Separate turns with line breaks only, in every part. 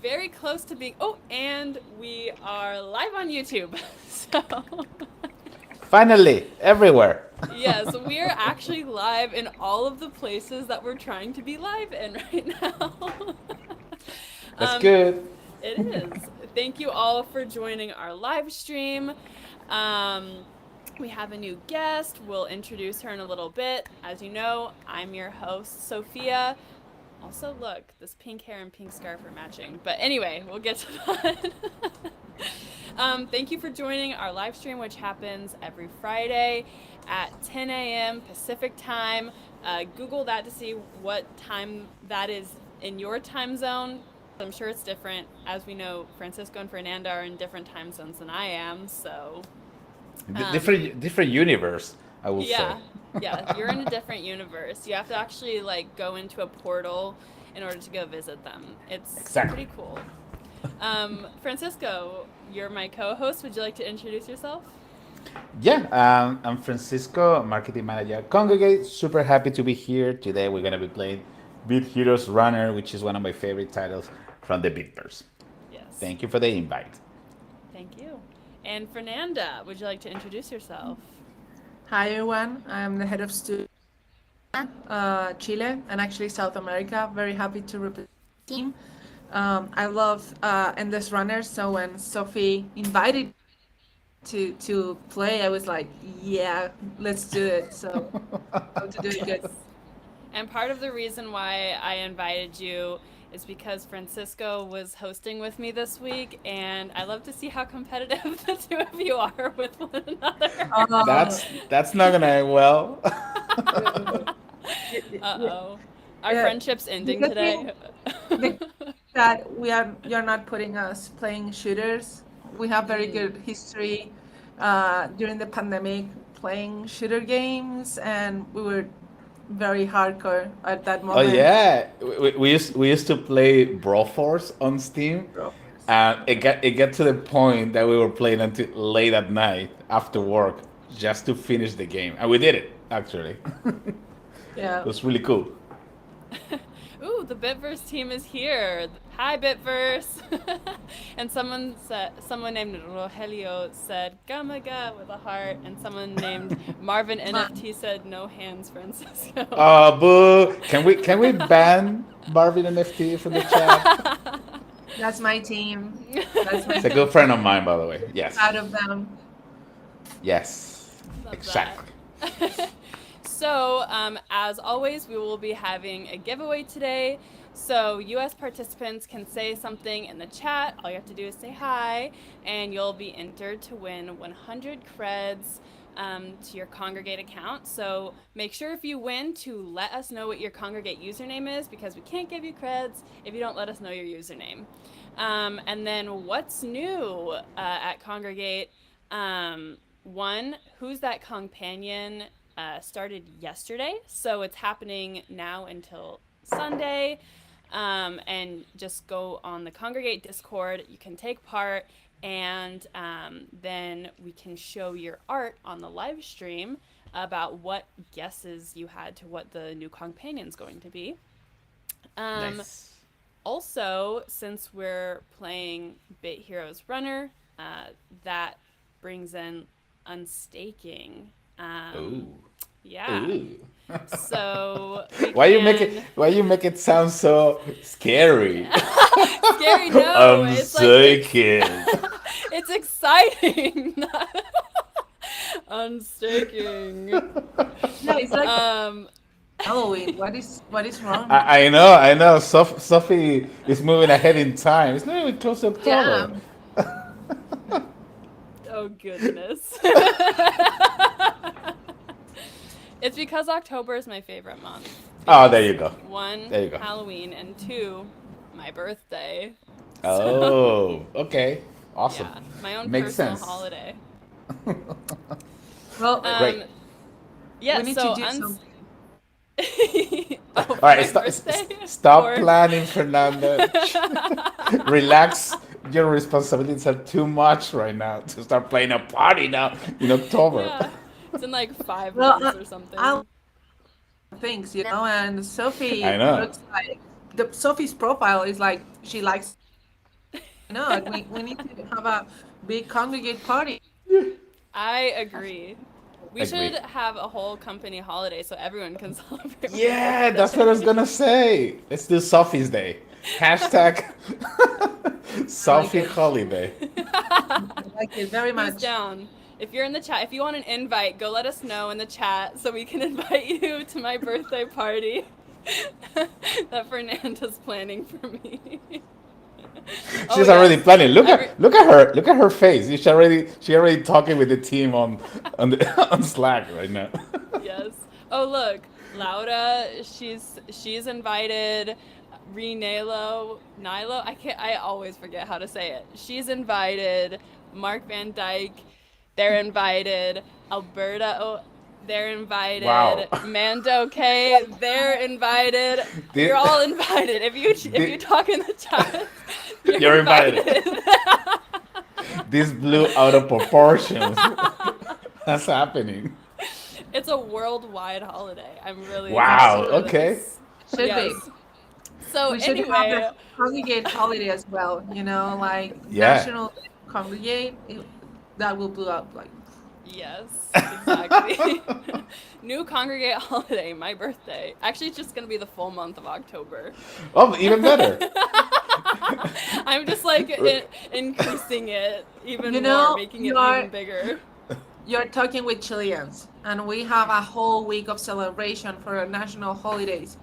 very close to being. Oh, and we are live on YouTube. So,
Finally, everywhere.
yes, we are actually live in all of the places that we're trying to be live in right now.
That's
um,
good.
it is. Thank you all for joining our live stream. Um, we have a new guest. We'll introduce her in a little bit. As you know, I'm your host, Sophia. Also, look, this pink hair and pink scarf are matching. But anyway, we'll get to that. Thank you for joining our live stream, which happens every Friday at 10 a.m. Pacific time. Google that to see what time that is in your time zone. I'm sure it's different. As we know, Francisco and Fernanda are in different time zones than I am. So, um,
Different universe, I will say.
yeah, yeah, you're in a different universe. You have to actually like go into a portal in order to go visit them. It's
Exactly.
pretty cool. Francisco, you're my co-host. Would you like to introduce yourself?
Yeah, I'm Francisco, marketing manager at Kongregate. Super happy to be here. Today we're going to be playing Beat Heroes Runner, which is one of my favorite titles from the Beatverse.
Yes.
Thank you for the invite.
Thank you. And Fernanda, would you like to introduce yourself?
Hi everyone, I'm the head of studio Chile and actually South America. Very happy to represent the team. I love endless runners, so when Sophie invited to play, I was like, yeah, let's do it. So hope to do it good.
Yes. And part of the reason why I invited you is because Francisco was hosting with me this week, and I love to see how competitive the two of you are with one another.
Uh,
That's not going to end well.
yeah,
Uh-oh. Our
yeah.
friendship's
The
ending
good
today.
thing, the good thing is that you're not putting us playing shooters. We have very
Mm.
good history during the pandemic playing shooter games, and we were very hardcore at that
Oh
moment.
yeah, we used to play Brawl Force on Steam,
Bro.
and it got to the point that we were playing until late at night after work just to finish the game, and we did it actually. It
Yeah.
was really cool.
Ooh, the Bitverse team is here. Hi, Bitverse. And someone named Rogelio said Gamaga with a heart, and someone named Marvin
Man,
NFT said no hands, Francisco.
Boo! Can we ban Marvin NFT from the chat?
that's my team. That's my
It's a
team.
good friend of mine, by the way. Yes,
Proud of them.
yes,
Love that.
exactly.
So, as always, we will be having a giveaway today. So, US participants can say something in the chat. All you have to do is say hi, and you'll be entered to win 100 creds to your Kongregate account. So, make sure if you win to let us know what your Kongregate username is because we can't give you creds if you don't let us know your username. And then, what's new at Kongregate? One, Who's That Companion started yesterday, so it's happening now until Sunday. And just go on the Congregate Discord. You can take part, and then we can show your art on the live stream about what guesses you had to what the new companion is going to be. Um,
Nice.
Also, since we're playing Bit Heroes Runner, that brings in unstaking. Um,
Ooh,
yeah.
ooh.
So we
Why you make it?
can.
Why you make it sound so scary?
Scary, no.
I'm
It's like
shaking.
it's exciting. Unstaking.
Yeah, it's like
Um,
Halloween. What is wrong?
I know. Sophie is moving ahead in time. It's not even close to
Yeah.
October.
oh goodness. It's because October is my favorite month.
Oh, there
Because
you go.
one,
There you go.
Halloween, and two, my birthday. So,
Oh, okay. Awesome.
yeah, my own
Makes
personal
sense.
holiday.
Well,
Great.
Um,
we
yeah,
need to
so
do some.
All
oh, for
right,
my birthday?
stop
Or
planning, Fernanda. Relax. Your responsibilities are too much right now to start playing a party now in October.
yeah, it's in like 5 months
Well,
or
I
something.
things, and
I
Sophie
know.
looks like Sophie's profile is like she likes. not? We need to have a big congregate party.
I agree. We should
Agree.
have a whole company holiday so everyone can celebrate my
Yeah, that's what I was
birthday.
gonna say. Let's do Sophie's Day. Hashtag
I like
Sophie
it.
Holiday.
I like it very
Who's
much.
down? If you're in the chat, if you want an invite, go let us know in the chat so we can invite you to my birthday party that Fernanda's planning for me. Oh
She's already
yes.
planning.
Every
Look at her face. She already talking with the team on the on Slack right now.
yes. Oh look, Laura, she's invited. Nilo. I always forget how to say it. She's invited. Mark Van Dyke, they're invited. Alberta, oh, they're
Wow.
invited. Mando K, they're invited. You're
The,
all invited. If you
the,
talk in the chat, you're
you're invited.
invited.
This blew out of proportions. That's happening.
It's a worldwide holiday. I'm really
Wow.
excited for
Absolutely.
Okay.
this.
Should be.
Yes. So
We should have the
anyway,
congregate holiday as well, like
Yeah.
national congregate. That will blow up like
yes, exactly. New congregate holiday, my birthday. Actually, it's just gonna be the full month of October.
Oh, even better.
I'm just like increasing it
you
even more,
know
making it
you're
even bigger.
you're talking with Chileans, and we have a whole week of celebration for our national holidays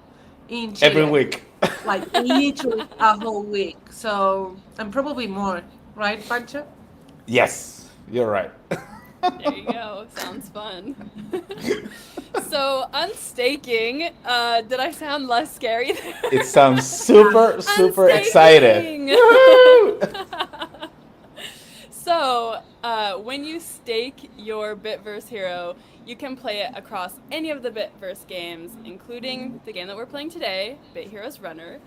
in
Every
Chile,
week.
like literally a whole week. So and probably more, right, Pancho?
Yes, you're right.
There you go. Sounds fun. So unstaking. Did I sound less scary
It
there?
sounds super, super excited.
Unstaking.
Woohoo!
So, when you stake your Bitverse hero, you can play it across any of the Bitverse games, including the game that we're playing today, Bit Heroes Runner.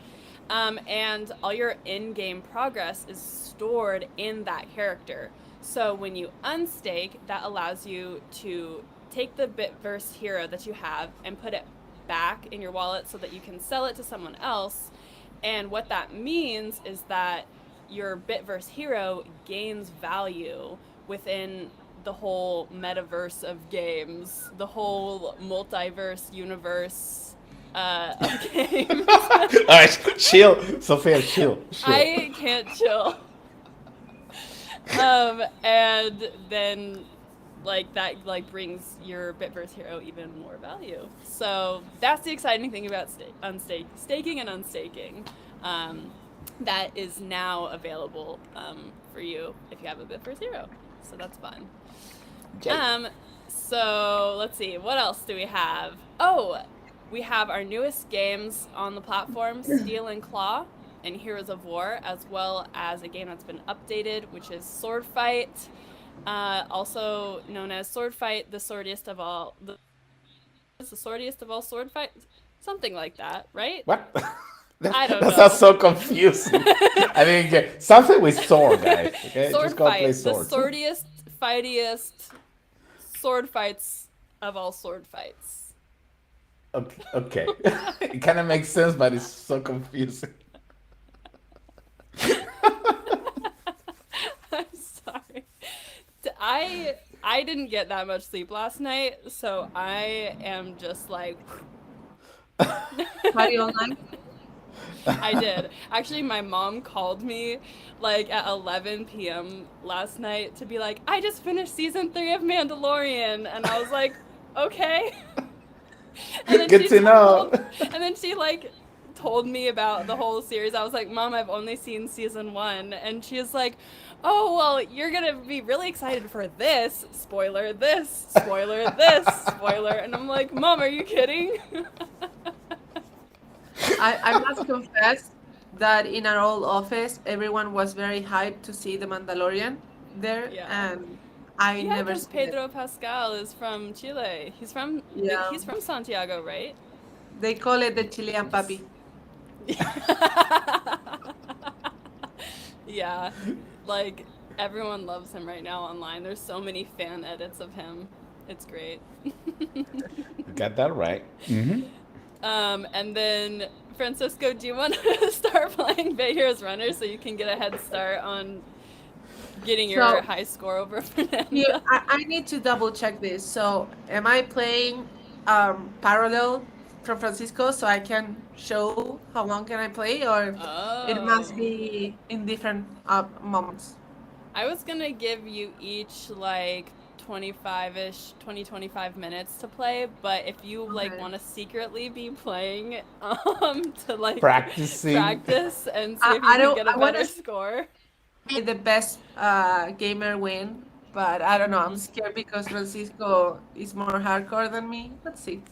And all your in game progress is stored in that character. So, when you unstake, that allows you to take the Bitverse hero that you have and put it back in your wallet so that you can sell it to someone else. And what that means is that your Bitverse hero gains value within the whole metaverse of games, the whole multiverse universe of games.
All right, chill, Sophia, chill, chill.
I can't chill. And then like that like brings your Bitverse hero even more value. So that's the exciting thing about staking and unstaking. Um, that is now available for you if you have a Bitverse hero. So that's fun.
Jay.
Um, so let's see, what else do we have? Oh, we have our newest games on the platform, Steel and Claw and Heroes of War, as well as a game that's been updated, which is Sword Fight, also known as Sword Fight, the swordiest of all, the swordiest of all sword fights, something like that, right?
What?
I don't
That sounds
know.
so confusing. I mean, yeah, something with sword, guys. Okay, just
Sword
go play
Fight, the
swords.
swordiest, fightiest sword fights of all sword fights.
Okay, okay. It kind of makes sense, but it's so confusing.
I'm sorry. I didn't get that much sleep last night, so I am just like
Party online.
I did. Actually, my mom called me like at 11 p.m. last night to be like, "I just finished season 3 of Mandalorian." And I was like, "Okay." And then
Good
she
to know.
told and then she like told me about the whole series. I was like, "Mom, I've only seen season 1." And she was like, "Oh, well, you're going to be really excited for this. Spoiler, this, spoiler, this, spoiler." And I'm like, "Mom, are you kidding?"
I must confess that in our old office, everyone was very hyped to see the Mandalorian there,
Yeah.
and I
Yeah,
never
because
seen it.
Pedro Pascal is from Chile.
Yeah,
He's from Santiago, right?
they call it the Chilean papi.
Yeah, like everyone loves him right now online. There's so many fan edits of him. It's great.
Got that right. Mm-hmm.
And then Francisco, do you want to start playing Bay Heroes Runner so you can get a head start on getting your
So
high score over
here,
Fernanda?
I need to double check this. So am I playing parallel from Francisco so I can show how long can I play, or it must
Oh.
be in different moments?
I was gonna give you each like 25-ish, 20-25 minutes to play, but if you like
Okay.
want to secretly be playing to like
Practicing.
practice and see if you
I
can
don't.
get a
I want
better
to
score.
say the best gamer win, but I don't know. I'm
Hmm.
scared because Francisco is more hardcore than me. Let's see.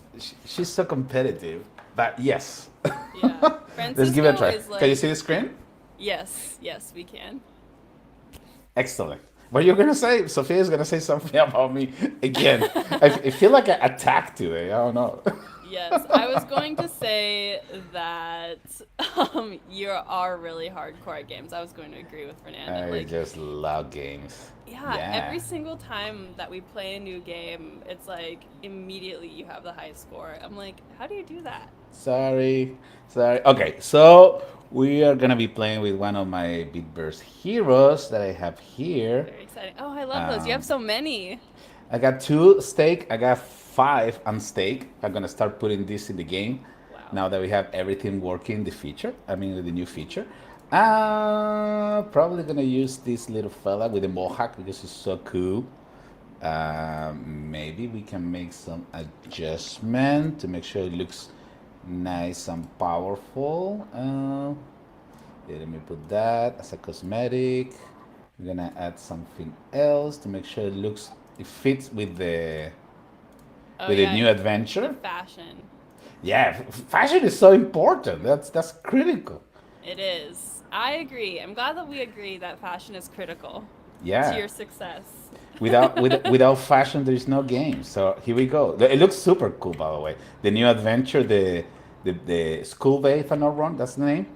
She's so competitive. But yes.
Yeah.
Let's give it a
Francisco
try.
is
Can you
like,
see the screen?
yes, yes, we can.
Excellent. What you're gonna say? Sophia is gonna say something about me again. I feel like I attacked today. I don't know.
Yes, I was going to say that you are really hardcore at games. I was going to agree with Fernanda.
I
Like,
just love games.
yeah, every
Yeah.
single time that we play a new game, it's like immediately you have the high score. I'm like, how do you do that?
Sorry. Sorry. Okay, so we are gonna be playing with one of my Bitburst heroes that I have here.
Very exciting. Oh, I love those. You have
Um,
so many.
I got two stake. I got five on stake. I'm gonna start putting this in the game
Wow.
now that we have everything working. The feature. I mean, with the new feature. Probably gonna use this little fella with the mohawk because he's so cool. Maybe we can make some adjustment to make sure it looks nice and powerful. Let me put that as a cosmetic. We're gonna add something else to make sure it fits
Oh,
with the
yeah,
new
the
adventure.
fashion.
Yeah, fashion is so important. That's critical.
It is. I agree. I'm glad that we agree that fashion is critical to
Yeah,
your success.
without fashion, there is no game. So here we go. It looks super cool, by the way. The new adventure, the school bay, if I'm not wrong, that's the name.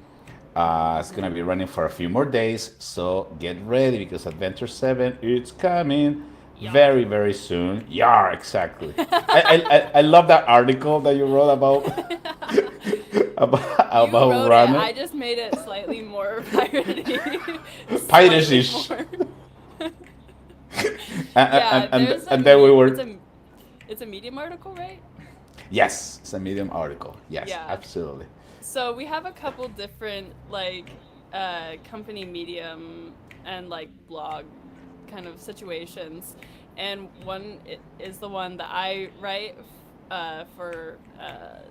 It's gonna be running for a few more days, so get ready because Adventure 7 it's coming very
Yar.
very soon. Yeah, exactly. I love that article that you wrote about
You
about
wrote it.
Runner.
I just made it slightly more piratey. Slightly
Piracy.
more.
and,
Yeah,
and
there's a
and then we were
it's a Medium article, right?
yes, it's a Medium article. Yes,
Yeah.
absolutely.
So we have a couple different like company Medium and like blog kind of situations, and is the one that I write for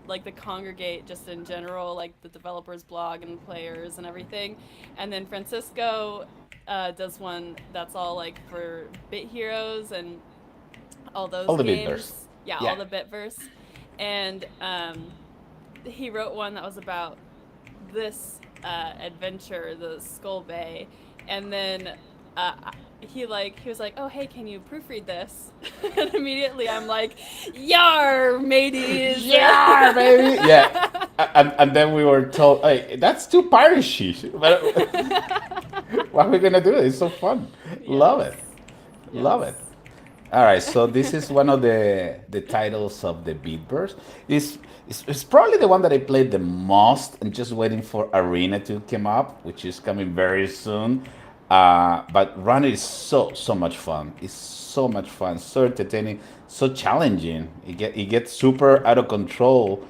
like the Kongregate just in general, like the developers blog and players and everything, and then Francisco does one that's all like for Bit Heroes and all
All
those
the Bitverse.
games. Yeah, all
Yeah.
the Bitverse, and he wrote one that was about this adventure, the Skull Bay, and then he was like, "Oh hey, can you proofread this?" And immediately I'm like, "Yar, mateys!"
Yeah, baby. Yeah. And then we were told, hey, that's too piracy. But what are we gonna do? It's so fun. Love it.
Yes,
Love it.
yes.
All right, so this is one of the titles of the Beatverse. It's probably the one that I played the most. I'm just waiting for Arena to come up, which is coming very soon. But Run is so much fun. It's so much fun, so entertaining, so challenging. It gets super out of control.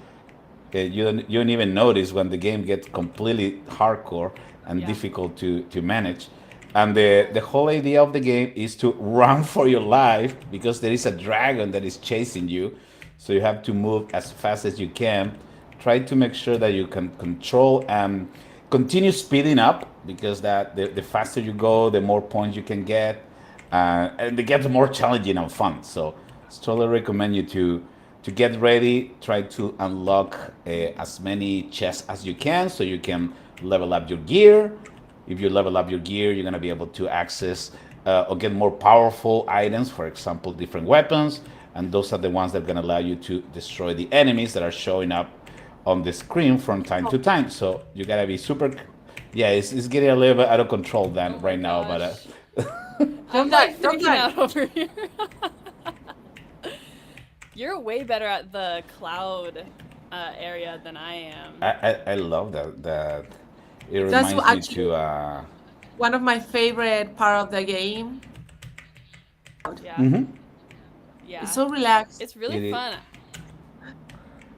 You don't even notice when the game gets completely hardcore and
Yeah.
difficult to manage. And the whole idea of the game is to run for your life because there is a dragon that is chasing you. So you have to move as fast as you can. Try to make sure that you can control and continue speeding up because the faster you go, the more points you can get, and it gets more challenging and fun. So, totally recommend you to get ready. Try to unlock as many chests as you can so you can level up your gear. If you level up your gear, you're gonna be able to access or get more powerful items. For example, different weapons, and those are the ones that are gonna allow you to destroy the enemies that are showing up on the screen from time to time. So you gotta be super. Yeah, it's getting a little bit out of control
Oh
then
my
right now, but
gosh.
Don't
I'm
die!
like
Don't
freaking
die!
out over here. You're way better at the cloud area than I am.
I love that. It
That's
reminds me
actually
to
one of my favorite part of the game.
Yeah,
It's
yeah.
so relaxed.
It's really
it.
fun.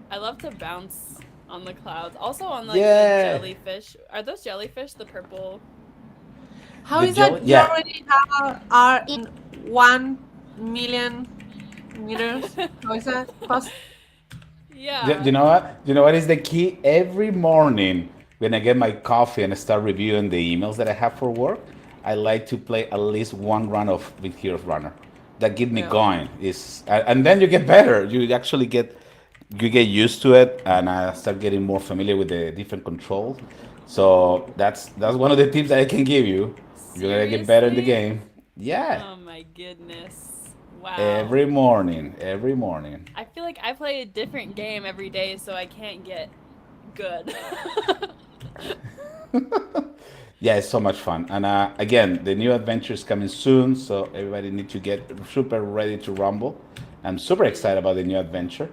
I love to bounce on the clouds. Also on like the
Yeah,
jellyfish. Are those jellyfish the purple?
How
the
is that
jelly.
you
Yeah,
already are in 1 million meters? How is that possible?
You
Yeah.
know what? You know what is the key? Every morning when I get my coffee and I start reviewing the emails that I have for work, I like to play at least one run of Big Heroes Runner. That get me
Yeah.
going. Is and then you get better. You actually get used to it, and I start getting more familiar with the different controls. So that's one of the tips that I can give you. If you're gonna get better in the
Seriously?
game, yeah,
Oh my goodness. Wow.
every morning, every morning.
I feel like I play a different game every day, so I can't get good.
Yeah, it's so much fun. And again, the new adventure is coming soon, so everybody need to get super ready to rumble. I'm super excited about the new adventure.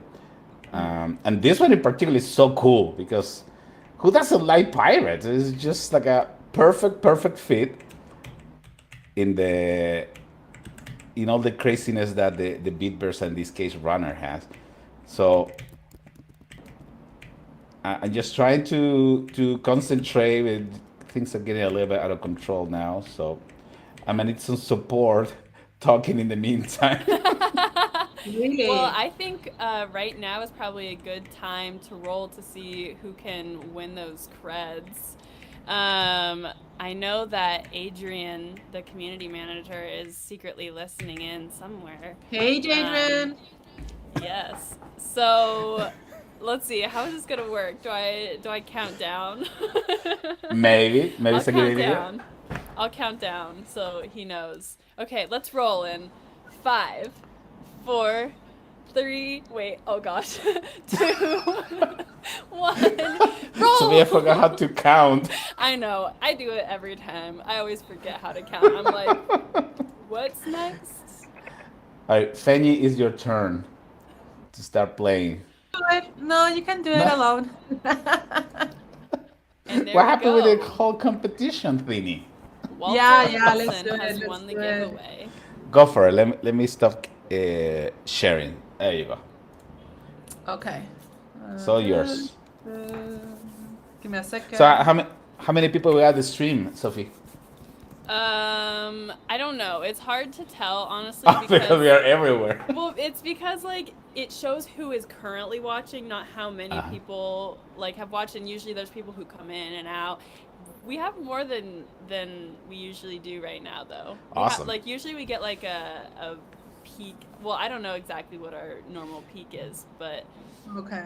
And this one in particular is so cool because who doesn't like pirates? It's just like a perfect fit in the in all the craziness that the beatverse, in this case runner, has. So I'm just trying to concentrate. With things are getting a little bit out of control now, so I'm gonna need some support talking in the meantime.
Well,
Really?
I think right now is probably a good time to roll to see who can win those creds. Um, I know that Adrian, the community manager, is secretly listening in somewhere.
Hey,
Um,
Jadrian.
yes. So let's see. How is this gonna work? Do I count down?
Maybe
I'll
it's a good
count
idea.
down. I'll count down so he knows. Okay, let's roll in 5, 4, 3. Wait. Oh gosh. 2, 1.
So we forgot how
Roll.
to count.
I know. I do it every time. I always forget how to count. I'm like, what's next?
All right, Fenny, is your turn to start playing.
Do it. No, you can do it
No,
alone.
And there
what
we
happened with the
go.
whole competition thingy?
Yeah,
Walter
yeah, let's
Olson
do it.
has
Let's
won the
do it.
giveaway.
Go for it. Let me stop sharing. There you go.
Okay.
It's
Uh,
all
uh,
yours.
Give me a
So
second.
how many people were at the stream, Sophie?
I don't know. It's hard to tell honestly
Because we
because
are everywhere.
well, it's because like it shows who is currently watching, not how many
Uh,
people like have watched, and usually there's people who come in and out. We have more than we usually do right now though. We have
awesome.
like usually we get like a peak. Well, I don't know exactly what our normal peak is, but
Okay.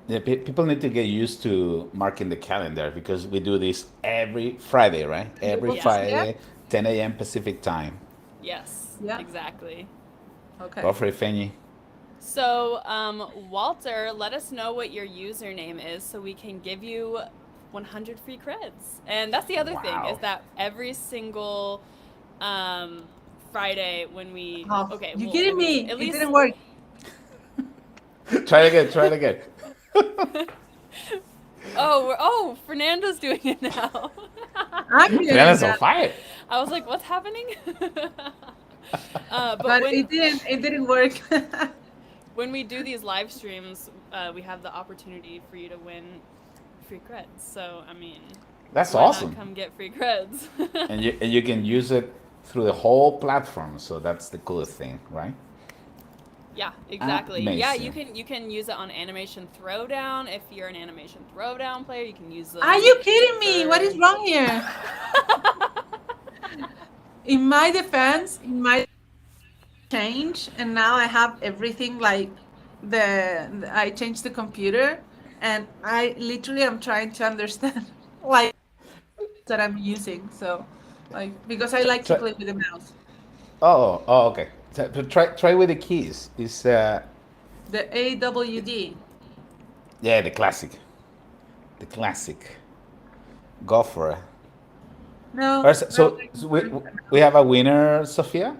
Yeah, people need to get used to marking the calendar because we do this every Friday, right?
You
Every
will see
yeah.
it?
Friday, 10 a.m. Pacific time.
Yes,
Yeah.
exactly.
Okay.
Go for it, Fenny.
So, Walter, let us know what your username is so we can give you 100 free creds. And that's the other thing is
Wow.
that every single Friday when we
Oh,
okay,
you
well, I
kidding
mean,
me?
at
It
least
didn't work.
Try it again. Try it again.
Fernando's doing it now.
I'm doing it
Fernanda's
now,
on fire.
I was like, what's happening? But
but it didn't. It didn't work.
when we do these live streams, we have the opportunity for you to win free creds. So, I mean,
That's
why not
awesome.
come get free creds?
And you can use it through the whole platform. So that's the coolest thing, right?
Yeah, exactly. Yeah, you
Amazing.
can you can use it on animation throwdown. If you're an animation throwdown player, you can use
Are
them
you kidding me? What is
for
wrong here? In my defense, in my change, and now I have everything like I changed the computer, and I literally am trying to understand like that I'm using. So, like because I like to
Try,
play with the mouse.
okay. So try with the keys. It's
The AWD.
yeah, the classic. The classic. Go for it. All
No,
right,
I don't
so,
like
so
the
we
mouse.
have a winner, Sophia,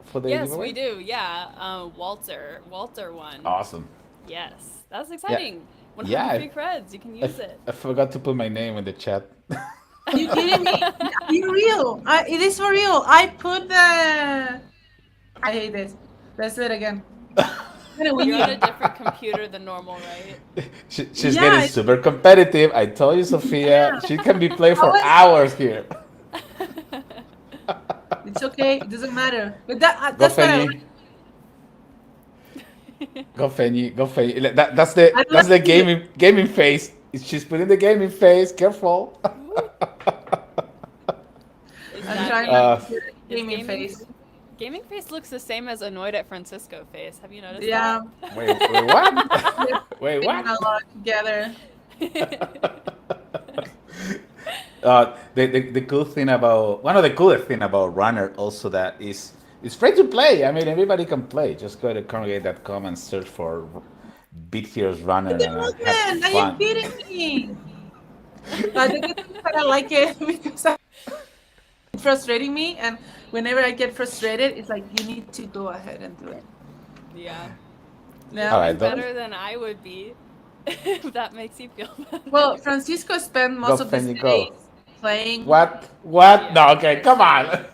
for the
Yes, we
giveaway.
do. Yeah, Walter won.
Awesome.
Yes, that's
Yeah,
exciting.
Yeah,
100 free creds. You can use it.
I forgot to put my name in the chat.
Are you kidding me? Are you real? It is for real. I put the. I hate this. Let's do it again. I'm gonna win
You're
you.
on a different computer than normal, right?
She's getting
Yeah,
super competitive. I told you, Sophia,
yeah.
she can be played
I
for
was.
hours here.
It's okay. It doesn't matter. But
Go
that's what I like.
Fenny, go Fenny, go Fenny.
I
That's
love
the
you.
gaming face. She's putting the gaming face. Careful.
Ooh, is
I'm
that
trying not
game?
Uh,
to put a
Is
gaming face.
gaming face looks the same as annoyed at Francisco face? Have you noticed
Yeah,
that?
wait, what?
we're
Wait,
playing
what?
a lot together.
The cool thing about one of the coolest thing about Runner also that is it's free to play. I mean, everybody can play. Just go to Kongregate.com and search for Beat Heroes Runner
The
and have
movement! Are you
fun.
kidding me? But the good thing is that I like it because it's frustrating me, and whenever I get frustrated, it's like you need to go ahead and do it.
Yeah. You're
All
Yeah.
right,
doing
don't
better than I would be, if that makes you feel better.
Well, Francisco spent
go,
most of his
Fanny, go.
days playing.
What? What? No,
Yeah,
okay,
that's
come
true.
on.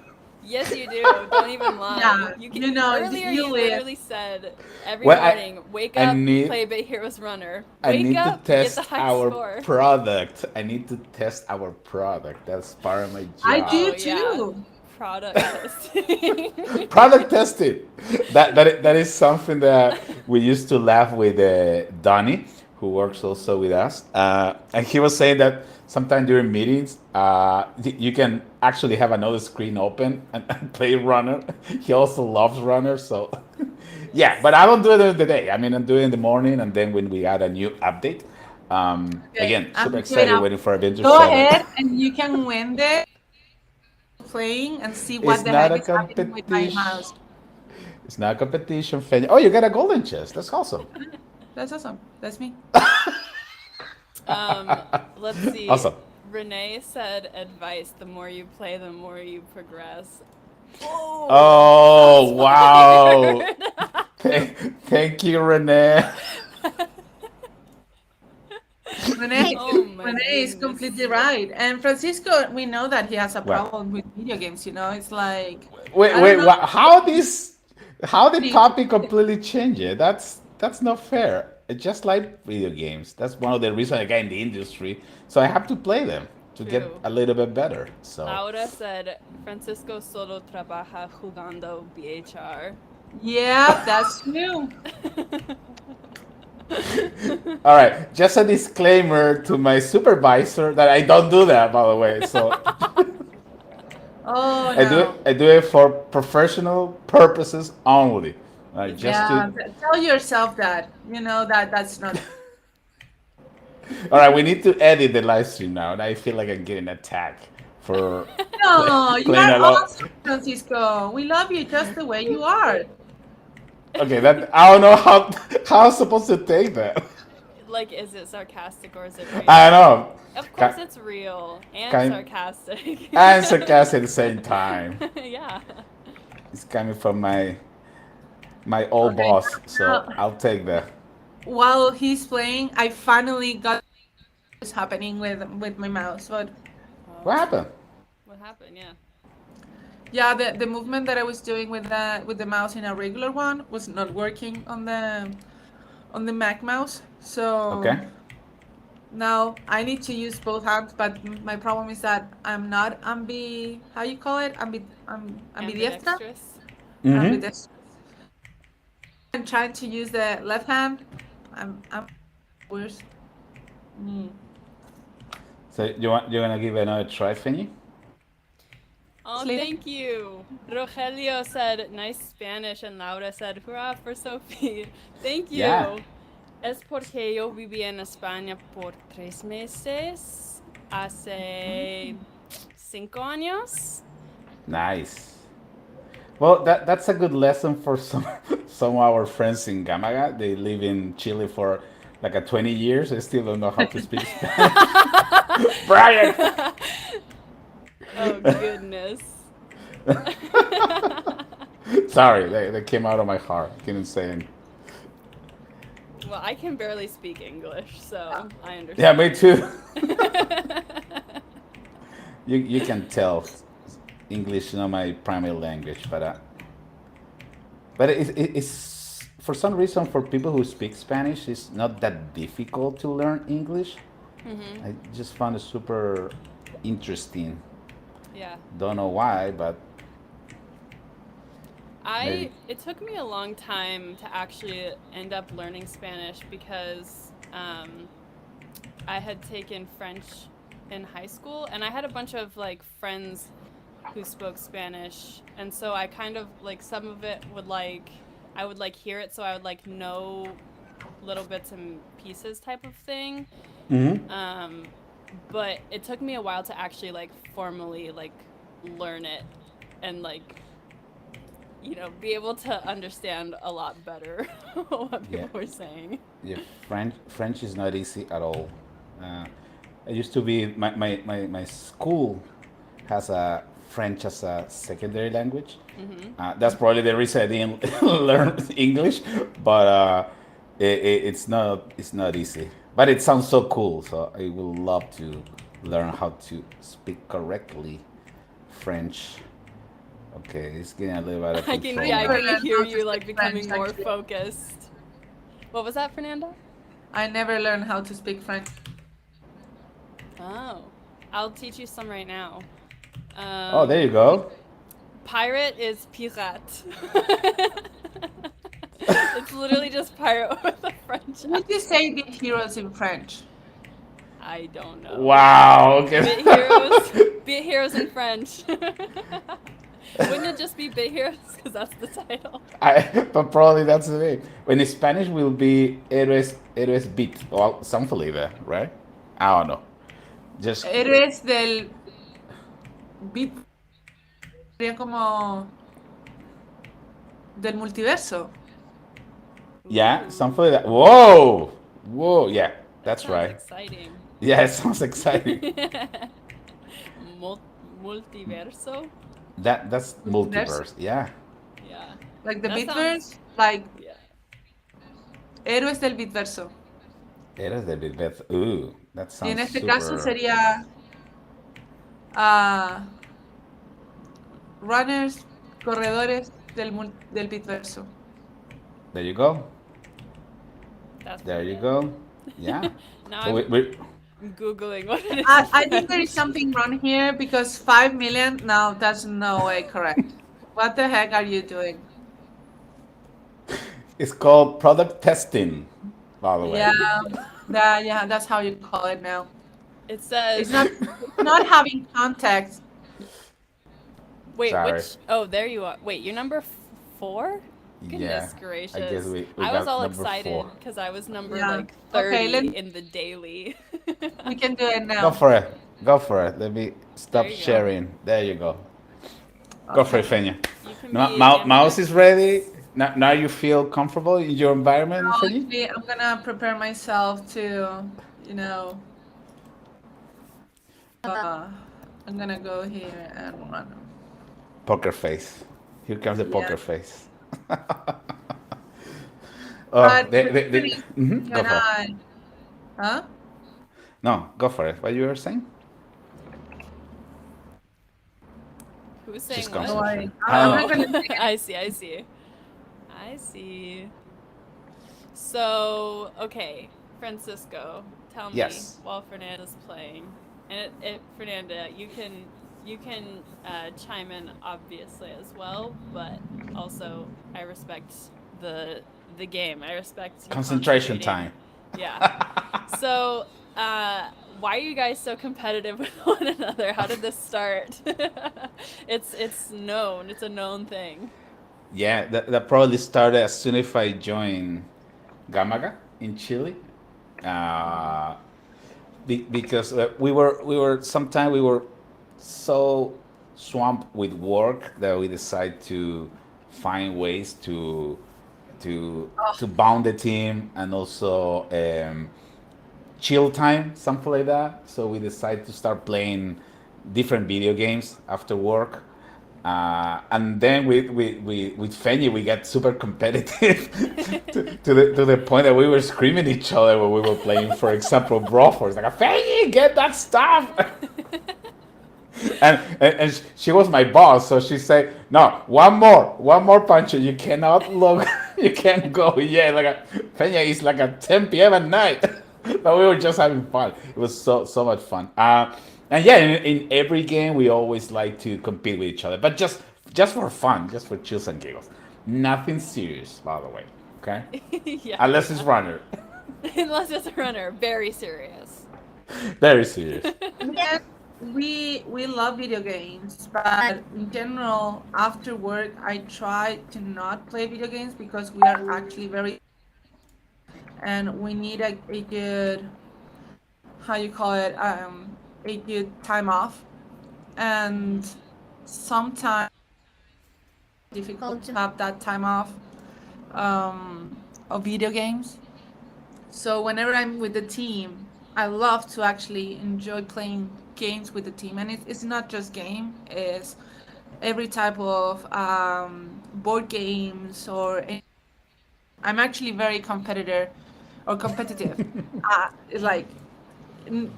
Yes, you do. Don't even lie.
Yeah,
You can,
you know,
earlier
you
you
live.
literally said every
Well,
morning, wake
I
up,
need
play Bait Heroes Runner.
I
Wake
need to
up, get the
test
high
our
score.
product. I need to test our product. That's part of my
I
job.
do
Oh yeah,
too.
product testing.
Product testing. That is something that we used to laugh with Donnie, who works also with us, and he was saying that sometimes during meetings, you can actually have another screen open and play Runner. He also loves Runner, so yeah. But
Yes.
I don't do it in the day. I mean, I do it in the morning, and then when we add a new update.
Okay,
Again, super
I'm giving
excited,
up.
waiting for Adventure
Go
7.
ahead and you can win this playing and see what
It's
the
not
heck
a
is happening with my
competition.
mouse.
It's not a competition. Oh, you got a golden chest. That's awesome.
That's awesome. That's me.
Um, let's see.
Awesome.
Renee said advice, the more you play, the more you progress. Oh,
Oh,
shots
wow.
fired.
Thank you, Renee.
Renee,
Oh my
Renee is
goodness.
completely right. And Francisco, we know that he has a
What?
problem with video games. You know, it's like
Wait,
I don't
wait.
know.
What? How the topic completely changed? That's not fair. I just like video games. That's one of the reasons I got in the industry. So I have to play them to get
True.
a little bit better. So,
Laura said Francisco solo trabaja jugando BHR.
Yeah, that's true.
all right. Just a disclaimer to my supervisor that I don't do that, by the way. So
Oh no.
I do it for professional purposes only. Just
Yeah,
to.
tell yourself that. You know that that's not.
All right, we need to edit the live stream now, and I feel like I'm getting attacked for
No, you
playing
are
a lot.
awesome, Francisco. We love you just the way you are.
Okay, that I don't know how I'm supposed to take that.
Like, is it sarcastic or is it
I
real?
know,
Of course,
Ki-
it's real and
kind
sarcastic.
and sarcastic at the same time.
Yeah.
It's coming from my old
Okay,
boss, so
now,
I'll take that.
while he's playing, I finally got what's happening with my mouse. But
What
Oh,
happened?
what happened? Yeah.
yeah, the movement that I was doing with the mouse in a regular one was not working on the Mac mouse. So
Okay.
now I need to use both hands, but my problem is that I'm not how you call it? Ambidiestra?
Ambidextrous.
Mm-hmm.
Ambidextrous. I'm trying to use the left hand. I'm worse. Mm.
So you wanna give it another try, Finny?
Oh,
Later.
thank you. Rogelio said nice Spanish, and Laura said hurrah for Sophie. Thank
Yeah.
you. Es porque yo viví en España por 3 meses hace 5 años.
Nice. Well, that's a good lesson for some of our friends in Gamaga. They live in Chile for like a 20 years. They still don't know how to speak Spanish. Brian.
Oh goodness.
Sorry, they came out of my heart. Couldn't say it.
Well, I can barely speak English,
Yeah.
so I
Yeah, me
understand.
too. You can tell English is not my primary language, but it's for some reason for people who speak Spanish, it's not that difficult to learn English.
Hmm.
I just found it super interesting.
Yeah.
Don't know why, but maybe.
I it took me a long time to actually end up learning Spanish because I had taken French in high school and I had a bunch of like friends who spoke Spanish, and so I kind of like some of it would like I would like hear it, so I would like know little bits and pieces type of thing.
Hmm.
Um, but it took me a while to actually like formally like learn it and like be able to understand a lot better what
Yeah,
people were saying.
yeah. French is not easy at all. Uh, I used to be my school has a French as a secondary language.
Mm-hmm.
That's probably the reason I didn't learn English, but it's not easy. But it sounds so cool, so I would love to learn how to speak correctly French. Okay, it's getting a little out of
I can,
control
I
yeah, I
never
now.
can
learned
hear
how to
you
speak
like
French,
becoming more
actually.
focused. What was that, Fernanda?
I never learned how to speak French.
Oh, I'll teach you some right now.
Oh, there you
Um,
go.
pirate is pirate. It's literally just pirate with a French
Would you
accent.
say big heroes in French?
I don't know.
Wow. Okay.
Bit heroes in French. Wouldn't it just be bit heroes because that's the title?
But probably that's the way. When in Spanish will be héroes beat or something like that, right? I don't know. Just
Eres del beat, sería como del multiverso.
yeah, something
Ooh,
like that. Whoa, whoa, yeah,
that
that's
sounds
right.
exciting.
Yeah, it sounds exciting.
Multiverso?
That's
Multiverso.
multiverse. Yeah,
Yeah.
Like the
That sounds,
Bitverse, like
yeah.
héroes del Bitverso.
héroes de Beth. Ooh, that
Y en
sounds
este caso
super.
sería ah, runners, corredores del Bitverso.
There you go.
That's
There
pretty
you
good.
go. Yeah.
Now
So
I'm
we
Googling what it is in
I think there is
French.
something wrong here because 5 million, no, that's no way correct. What the heck are you doing?
it's called product testing, by the way.
Yeah, yeah, that's how you call it now.
It
It's
says,
not having context.
wait,
Sorry.
which, oh, there you are. Wait, you're number four?
Yeah,
Goodness
I guess
gracious.
we
I was
got
all
number four.
excited because I was number
Yeah.
like
Okay,
30 in the daily.
we can do it
Go
now.
for it. Go for it. Let me
There
stop
you go.
sharing. There you go. Go for it,
Okay.
Fenya.
You can
Now,
be
mouse is ready.
ambidextrous.
Now you feel comfortable in your environment,
Now,
Fenya?
actually, I'm gonna prepare myself to, you know, uh, I'm gonna go here and run.
Poker face. Here comes the
Yeah.
poker face.
But
Go
can
for it.
huh?
No, go for it. What you were saying?
Who's
Just
saying
No
what?
concentration.
worry.
I
I'm
don't
not
know.
gonna say
I see, I see. I see. So, okay, Francisco, tell me
Yes.
while Fernanda's playing, and Fernanda, you can chime in obviously as well, but also I respect the game. I respect you
Concentration
concentrating.
time.
Yeah. So, why are you guys so competitive with one another? How did this start? It's known. It's a known thing.
Yeah, that probably started as soon as I joined Gamaga in Chile.
Mm-hmm.
Uh, because we were sometimes we were so swamped with work that we decided to find ways to bound the team and also chill time, something like that. So we decided to start playing different video games after work. And then with Fenny, we got super competitive to the point that we were screaming at each other when we were playing, for example, Brawl Force. Like, Fenny, get that stuff! And she was my boss, so she said, "No, one more punch, you cannot look, you can't go yet." Like, Peña is like at 10 p.m. at night, but we were just having fun. It was so much fun. And yeah, in every game we always like to compete with each other, but just for fun, just for chills and giggles. Nothing serious, by the way. Okay,
Yeah,
unless it's
yeah.
runner,
Unless it's a runner, very serious.
very serious.
Yeah, we love video games, but in general, after work, I try to not play video games because we are actually very and we need a good how you call it a good time off, and sometimes difficult to have that time off of video games. So whenever I'm with the team, I love to actually enjoy playing games with the team, and it's not just game; it's every type of board games or. I'm actually very competitor or competitive. It's like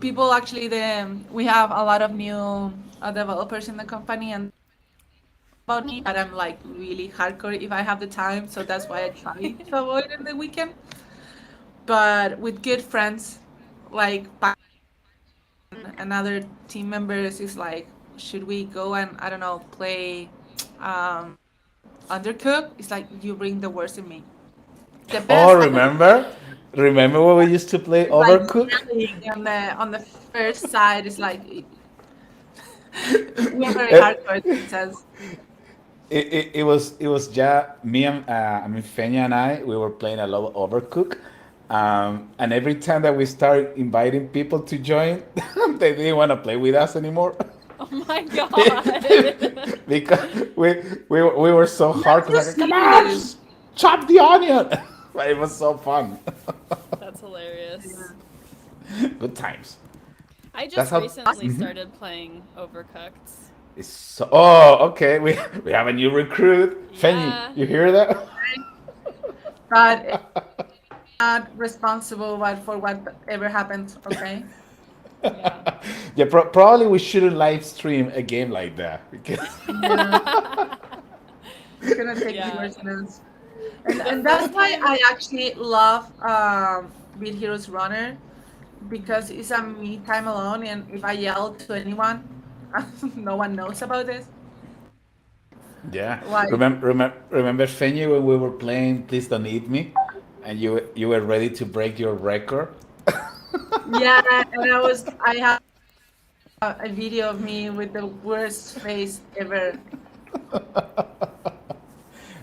people actually we have a lot of new developers in the company and about me, but I'm like really hardcore if I have the time, so that's why I try to avoid it in the weekend. But with good friends, like and other team members, is like, should we go and I don't know play um, Undercooked? It's like you bring the worst in me. The
Oh,
best
remember when we used to play
is like
Overcook?
yelling on the first side. Is like we're very
it,
hardcore in that sense.
it was just me and I mean Fenya and I. We were playing a lot of Overcook, and every time that we started inviting people to join, they didn't want to play with us anymore
Oh my god.
because we were so
Not
hard. Cause
too
like, come on,
serious.
just chop the onion. But it was so fun.
That's hilarious.
Good times.
I
That's
just
how.
recently started playing Overcooked.
It's so. Oh, okay. We have a new recruit, Fenny.
Yeah.
You hear that?
But not responsible for whatever happens. Okay.
Yeah.
Yeah, probably we shouldn't live stream a game like that because
Yeah, it's gonna take
Yeah.
viewers minutes,
The
and that's
first
why
time.
I actually love Beat Heroes Runner because it's a me time alone, and if I yell to anyone, no one knows about this.
yeah.
Like
Remember Fenny when we were playing Please Don't Eat Me, and you were ready to break your record.
yeah, and I have a video of me with the worst face ever.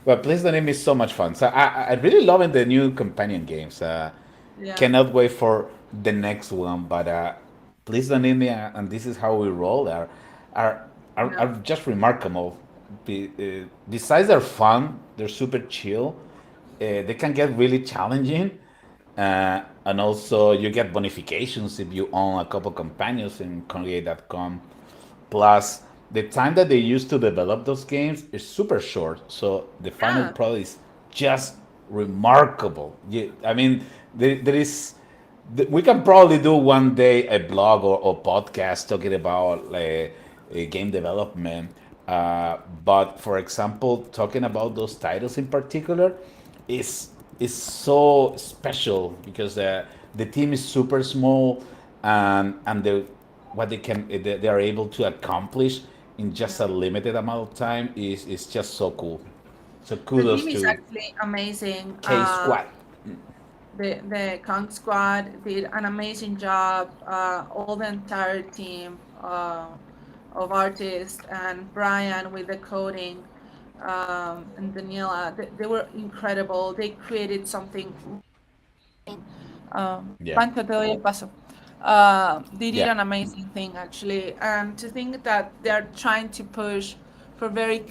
But Please Don't Eat Me is so much fun. So I really loving the new companion games.
Yeah,
Cannot wait for the next one. But Please Don't Eat Me and This Is How We Roll are
yeah,
are just remarkable. Besides they're fun, they're super chill. They can get really challenging, and also you get bonifications if you own a couple companions in Kongregate.com. Plus, the time that they used to develop those games is super short, so the final
yeah.
product is just remarkable. I mean, there is. We can probably do one day a blog or podcast talking about game development. But for example, talking about those titles in particular is is so special because the team is super small, and what they are able to accomplish in just a limited amount of time is just so cool. So
The
kudos
team is
to
actually amazing.
K Squad.
The Kong squad did an amazing job. All the entire team of artists and Brian with the coding and Daniela, they were incredible. They created something.
Yeah,
Pancho, te doy el paso. They did
yeah.
an amazing thing actually, and to think that they're trying to push for very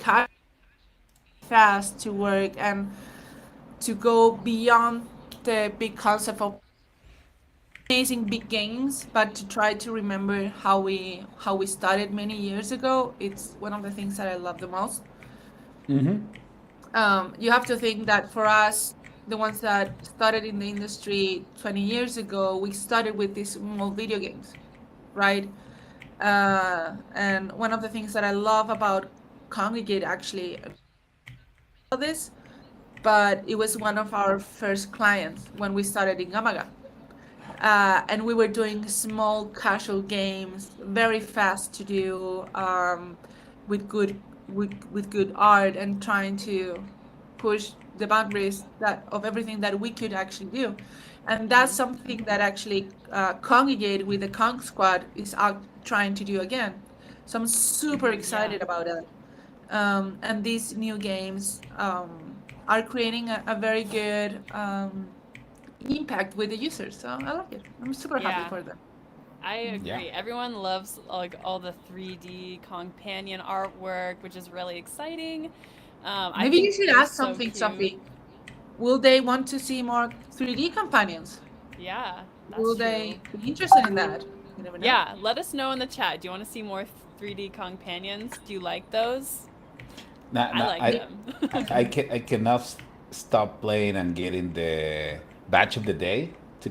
fast to work and to go beyond the big concept of amazing big games, but to try to remember how we started many years ago, it's one of the things that I love the most. You have to think that for us, the ones that started in the industry 20 years ago, we started with these small video games, right? And one of the things that I love about Congregate, actually, this, but it was one of our first clients when we started in Gamaga. And we were doing small casual games, very fast to do, with good art, and trying to push the boundaries that of everything that we could actually do. And that's
Mm-hmm.
something that actually Congregate with the Kong Squad is out trying to do again. So I'm super
Mm-hmm. Yeah.
excited about it. And these new games are creating a very good impact with the users. So I like it. I'm super happy
Yeah.
for them.
I
Yeah.
agree. Everyone loves like all the 3D companion artwork, which is really exciting. I
Maybe you
think
should
they're
ask
so
something,
cute.
Sophie. Will they want to see more 3D companions?
Yeah,
Will
that's
they
true.
be interested in that? You never know.
Yeah, let us know in the chat. Do you want to see more 3D companions? Do you like those?
Now,
I
now
like
I,
them.
I cannot stop playing and getting the batch of the day to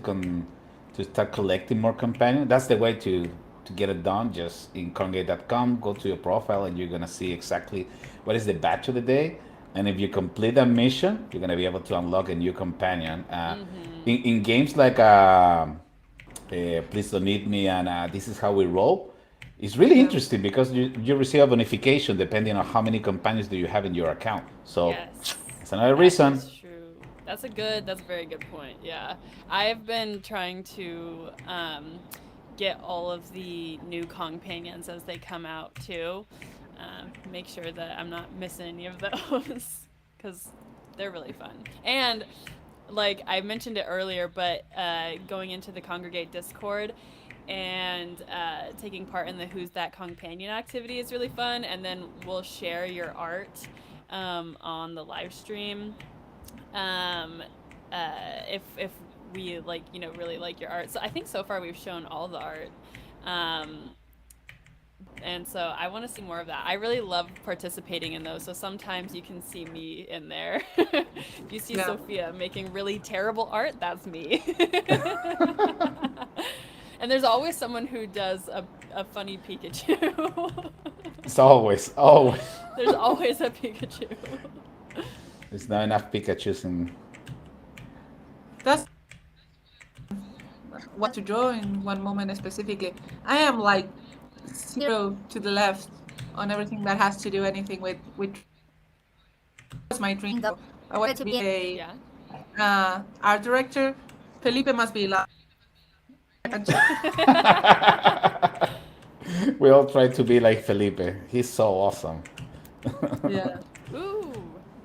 to start collecting more companions. That's the way to get it done. Just in Kongregate.com, go to your profile, and you're gonna see exactly what is the batch of the day. And if you complete that mission, you're gonna be able to unlock a new companion.
Mm-hmm.
In games like Please Don't Eat Me and This Is How We Roll, it's really
Yeah.
interesting because you receive a bonification depending on how many companions do you have in your account. So
Yes,
that's another
that
reason.
is true. That's a very good point. Yeah. I have been trying to get all of the new companions as they come out too. Make sure that I'm not missing any of those because they're really fun. And like I mentioned it earlier, but going into the Congregate Discord and taking part in the Who's That Companion activity is really fun. And then we'll share your art on the live stream. Um, if we like really like your art. So I think so far we've shown all the art. Um, and so I want to see more of that. I really love participating in those. So sometimes you can see me in there. If you see
Yeah.
Sophia making really terrible art, that's me. And there's always someone who does a funny Pikachu.
It's always.
There's always a Pikachu.
There's not enough Pikachu's in.
That's what to draw in one moment specifically. I am like zero to the left on everything that has to do anything with was my dream though. I wanted to be a
Yeah.
art director. Felipe must be like,
We all try to be like Felipe. He's so awesome.
yeah.
Ooh,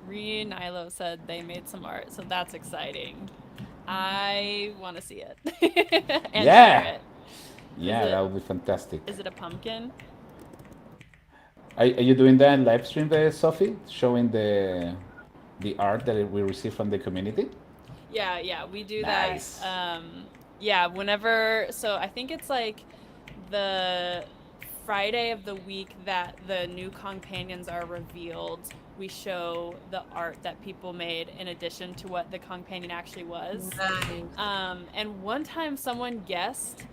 Ree and Nilo said they made some art, so that's exciting. I want to see it and share
Yeah,
it. Is
yeah, that
it
would be fantastic.
is it a pumpkin?
Are you doing that in live stream there, Sophie? Showing the art that we receive from the community?
Yeah, yeah, we do that.
Nice.
Yeah, whenever, so I think it's like the Friday of the week that the new companions are revealed, we show the art that people made in addition to what the companion actually was.
Nice.
And one time someone guessed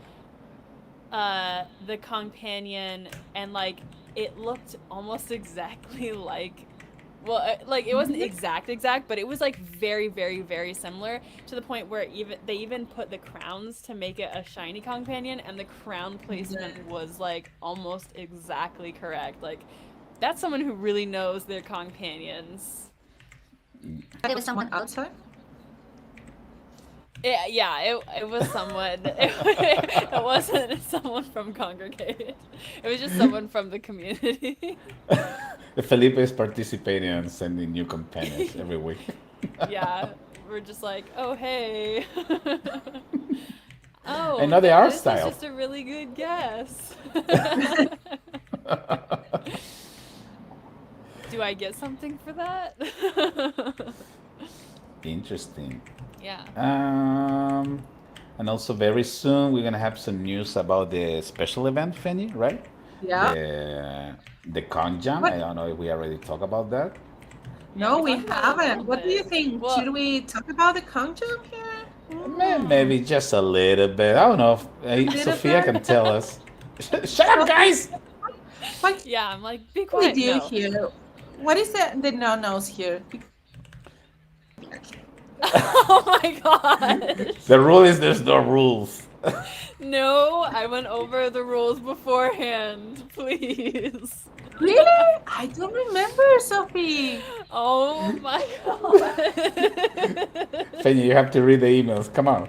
the companion and like it looked almost exactly like well like it wasn't exact but it was like very very very similar to the point where even they even put the crowns to make it a shiny companion and the crown placement was like almost exactly correct. Like that's someone who really knows their companions.
It was someone outside.
Yeah, it was someone. It wasn't someone from Congregate. It was just someone from the community.
Felipe is participating and sending new companions every week.
Yeah, we're just like, oh hey,
I
oh
know the art
this is
style.
just a really good guess. Do I get something for that?
Interesting.
Yeah.
Um, And also very soon we're gonna have some news about the special event, Fanny, right?
Yeah.
The Con Jam. I
What?
don't know if we already talked about that.
Yeah,
No,
we
we
talked about it a little
haven't. What do you
bit.
think?
Well,
Should we talk about the conjunct here?
Maybe just a little bit. I don't know.
A little
Sophia
bit.
can tell us. Shut up,
Sophie,
guys!
what
yeah, I'm like, be
can we
quiet.
do
No.
here? What is the no-nos here?
Oh my gosh.
The rule is there's no rules.
No, I went over the rules beforehand. Please.
Really? I don't remember, Sophie.
Oh my god.
Fanny, you have to read the emails. Come on.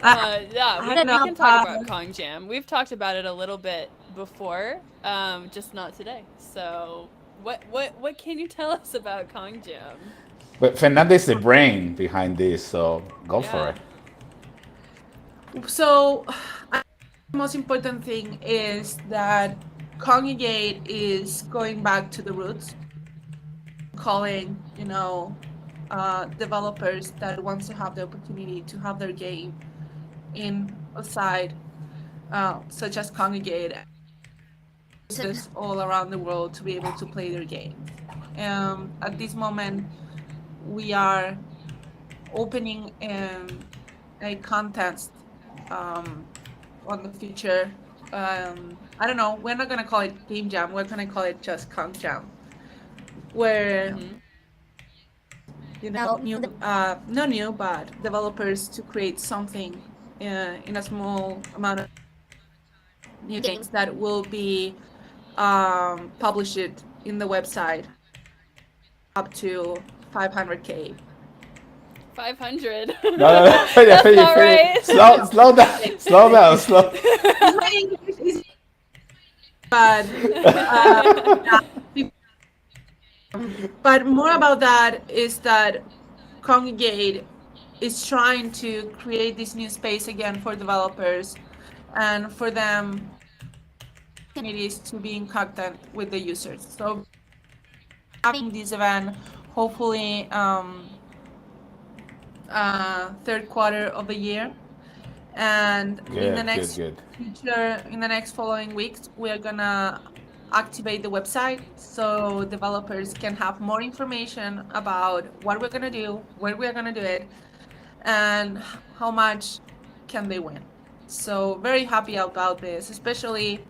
I,
Yeah,
I
we,
don't
we
know.
can talk about Kong Jam. We've talked about it a little bit before, just not today. So, what can you tell us about Kong Jam?
But Fernanda is the brain behind this, so go for
Yeah.
it.
So, the most important thing is that Kongregate is going back to the roots, calling, developers that wants to have the opportunity to have their game in a site such as Kongregate, users all around the world to be able to play their games. At this moment, we are opening a contest um, on the future. I don't know. We're not gonna call it Game Jam. We're gonna call it just Kong Jam, where
Mhm.
new, not new, but developers to create something in a small amount of new games that will be published in the website up to 500K.
500.
No, no, no. Fanny,
That's
Fanny,
not
Fanny.
right.
Slow down. Slow down. Slow.
It's my English is bad. Uh, but more about that is that Kongregate is trying to create this new space again for developers and for them communities to be in contact with the users. So having this event hopefully third quarter of the year, and in the
Good, good,
next
good.
future, in the next following weeks, we are gonna activate the website so developers can have more information about what we're gonna do, where we're gonna do it, and how much can they win. So very happy about this, especially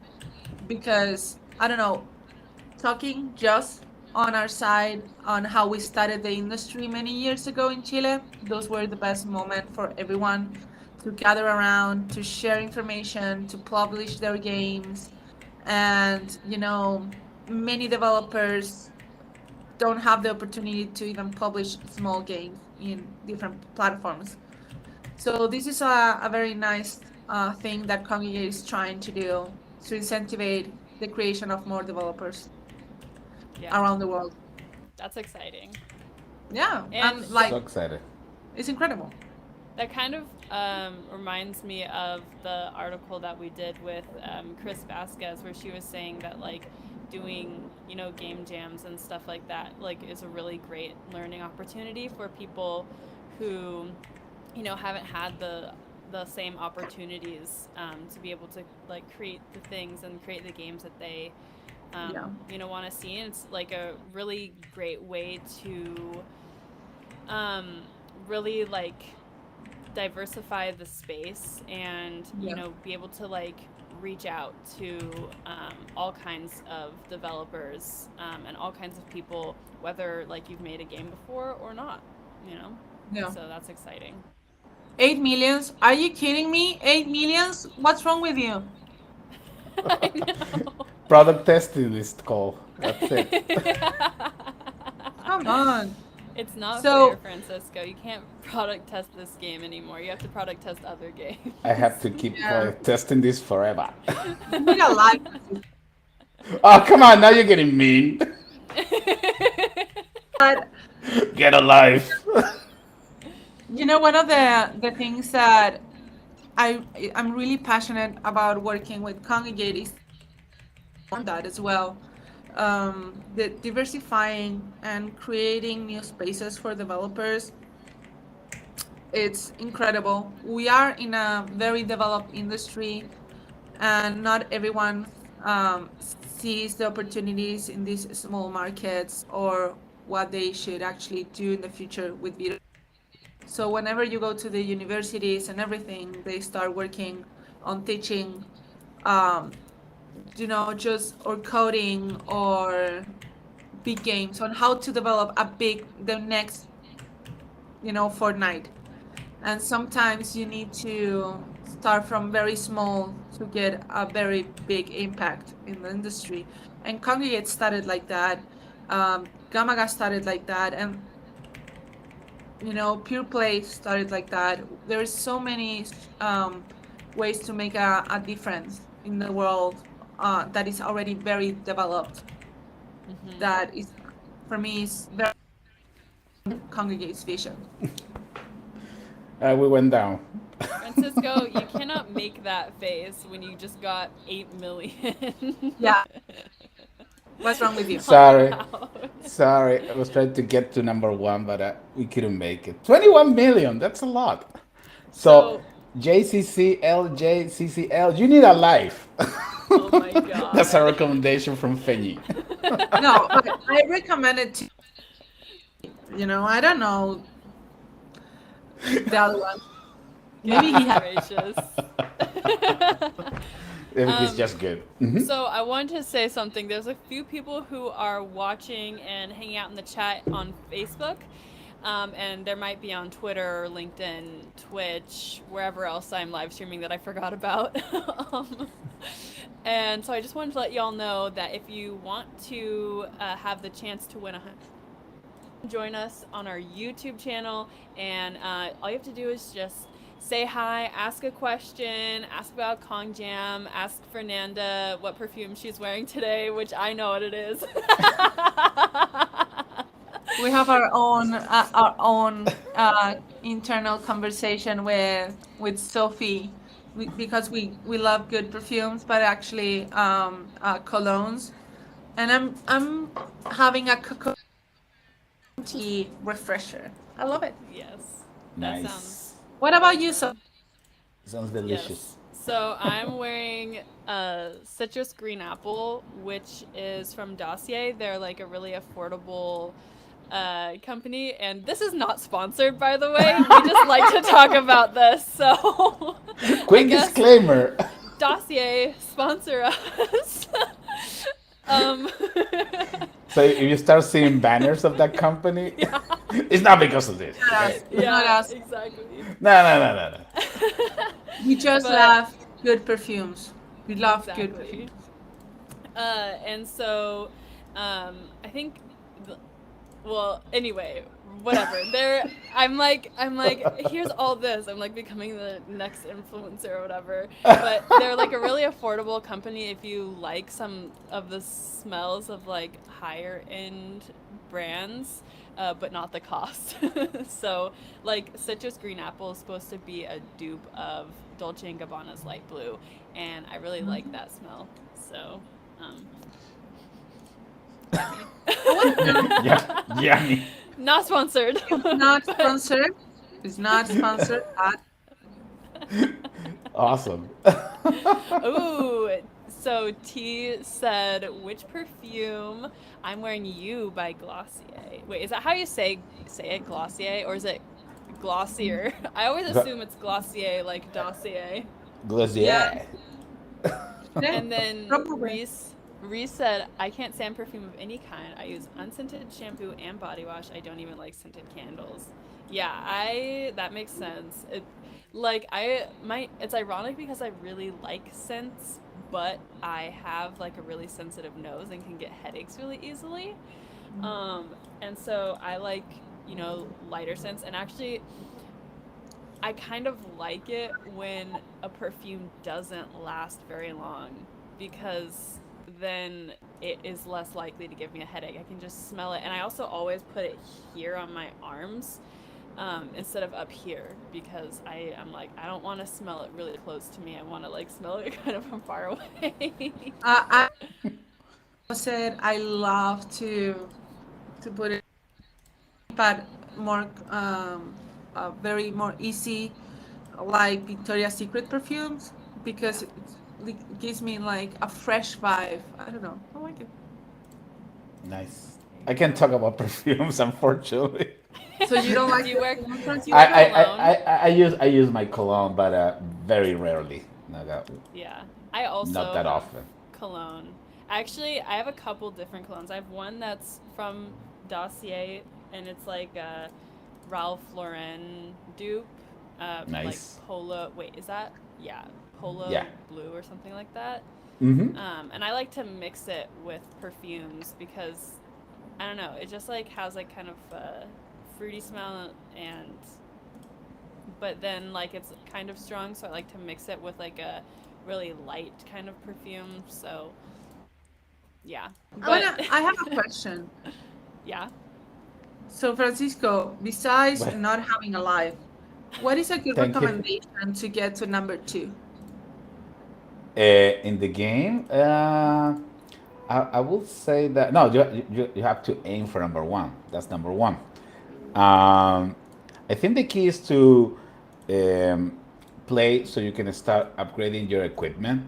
because I don't know, talking just on our side on how we started the industry many years ago in Chile, those were the best moment for everyone to gather around, to share information, to publish their games. And, many developers don't have the opportunity to even publish small games in different platforms. So this is a very nice thing that Kongregate is trying to do to incentivize the creation of more developers
Yeah,
around the world.
that's exciting.
Yeah,
And
and
So
like
excited.
it's incredible.
that kind of reminds me of the article that we did with Chris Vasquez, where she was saying that like doing game jams and stuff like that like is a really great learning opportunity for people who haven't had the same opportunities to be able to like create the things and create the games that they
Yeah,
want to see. And it's like a really great way to really like diversify the space and
yeah,
be able to like reach out to all kinds of developers and all kinds of people, whether like you've made a game before or not, you know
yeah.
so that's exciting.
8 millions? Are you kidding me? 8 millions? What's wrong with you?
I know.
Product testing is called. That's it.
Come on.
It's not fair,
So
Francisco. You can't product test this game anymore. You have to product test other
I have
games.
to keep
yeah,
testing this forever.
you need a life.
Oh, come on. Now you're getting mean.
But
Get a life.
one of the things that I I'm really passionate about working with Congregate is on that as well. The diversifying and creating new spaces for developers It's incredible. We are in a very developed industry, and not everyone sees the opportunities in these small markets or what they should actually do in the future with video. So whenever you go to the universities and everything, they start working on teaching, um, just or coding or big games on how to develop the next, Fortnite. And sometimes you need to start from very small to get a very big impact in the industry. And Congregate started like that. Gamaga started like that, and Pure Play started like that. There's so many ways to make a difference in the world that is already very developed.
Hmm.
That is, for me, is very Congregate's vision.
We went down.
Francisco, you cannot make that face when you just got 8 million.
Yeah, what's wrong with you?
Calm
Sorry.
down.
Sorry. I was trying to get to number one, but we couldn't make it. 21 million. That's a lot. So,
So,
JCCL, you need a life.
oh my
That's a
god.
recommendation from Fenyi.
No, but I recommend it to, I don't know the other one. Maybe he
Goodness
has.
gracious.
Maybe he's
um,
just good. Hmm.
so I wanted to say something. There's a few people who are watching and hanging out in the chat on Facebook. And there might be on Twitter, LinkedIn, Twitch, wherever else I'm live streaming that I forgot about. um, and so I just wanted to let y'all know that if you want to have the chance to win a join us on our YouTube channel, and all you have to do is just say hi, ask a question, ask about Kong Jam, ask Fernanda what perfume she's wearing today, which I know what it is.
We have our own internal conversation with Sophie, because we love good perfumes, but actually colognes. And I'm having a cocoa tea refresher. I love it.
Yes, that
Nice.
sounds
What about you, Sophie?
Sounds delicious.
yes. So I'm wearing citrus green apple, which is from Dossier. They're like a really affordable company, and this is not sponsored, by the way. We just like to talk about this, so I
Quick
guess
disclaimer.
Dossier sponsor us. um,
So if you start seeing banners of that company,
yeah,
it's not because of this,
Not
okay?
us. It's not
yeah,
us.
exactly.
No, no, no, no, no.
We just
But
love good perfumes. We love good
exactly.
perfumes.
And so I think well, anyway, whatever. I'm like here's all this. I'm like becoming the next influencer or whatever. But they're like a really affordable company if you like some of the smells of like higher end brands. But not the cost. So, like, citrus green apple is supposed to be a dupe of Dolce and Gabbana's light blue, and I really like that smell. So, um, yummy.
I want to know.
Yeah, yummy.
Not sponsored,
It's not
but
sponsored. It's not sponsored.
Awesome.
ooh. So T said, "Which perfume I'm wearing you by Glossier." Wait, is that how you say it, Glossier, or is it Glossier? I always
The
assume it's Glossier, like dossier.
Yeah,
Glossier.
yeah,
And then
probably.
Reese said, "I can't stand perfume of any kind. I use unscented shampoo and body wash. I don't even like scented candles." Yeah, I that makes sense. It's ironic because I really like scents, but I have like a really sensitive nose and can get headaches really easily. And so I like, lighter scents, and actually I kind of like it when a perfume doesn't last very long because then it is less likely to give me a headache. I can just smell it. And I also always put it here on my arms instead of up here because I'm like, I don't want to smell it really close to me. I want to like smell it kind of from far away.
I said I love to put it, but more. very more easy, like Victoria's Secret perfumes,
Yeah.
because gives me like a fresh vibe. I don't know. I like it.
Nice.
There
I
you
can't
go.
talk about perfumes, unfortunately.
So you don't
Do
like
you wear
perfume, Franz?
do
You
you
I,
wear
like
I,
that?
I,
cologne?
I use my cologne, but very rarely.
Yeah. I
Not
also
that
have
often.
cologne. Actually, I have a couple different colognes. I have one that's from Dossier, and it's like a Ralph Lauren dupe. Like
Nice.
Polo. Wait, is that? Yeah,
Yeah.
Polo Blue or something like that.
Mm-hmm.
And I like to mix it with perfumes because I don't know, it just like has like kind of a fruity smell and but then like it's kind of strong, so I like to mix it with like a really light kind of perfume. So, yeah. But
I have a question.
yeah.
So Francisco, besides
But
not having a life, what is a good
thank you.
recommendation to get to number two?
In the game, I will say that no, you have to aim for number one. That's number one. I think the key is to um, play so you can start upgrading your equipment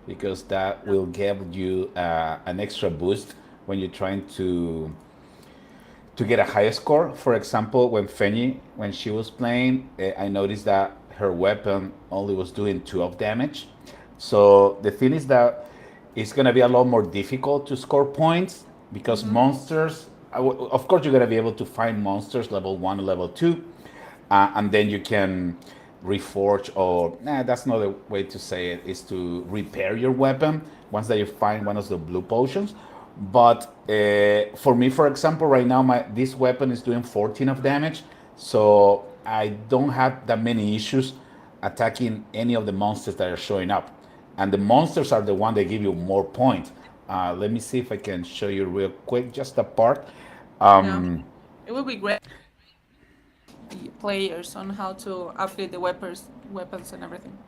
because that will give you an extra boost when you're trying to get a high score. For example, when Fenny, when she was playing, I noticed that her weapon only was doing 12 damage. So the thing is that it's gonna be a lot more difficult to score points because
Mm-hmm.
monsters. Of course, you're gonna be able to find monsters level one, level two, and then you can reforge or nah, that's not the way to say it is to repair your weapon once that you find one of the blue potions. But for me, for example, right now my this weapon is doing 14 of damage, so I don't have that many issues attacking any of the monsters that are showing up, and the monsters are the one that give you more points. Let me see if I can show you real quick just a part.
Yeah, it would be great the players on how to upgrade the weapons and everything.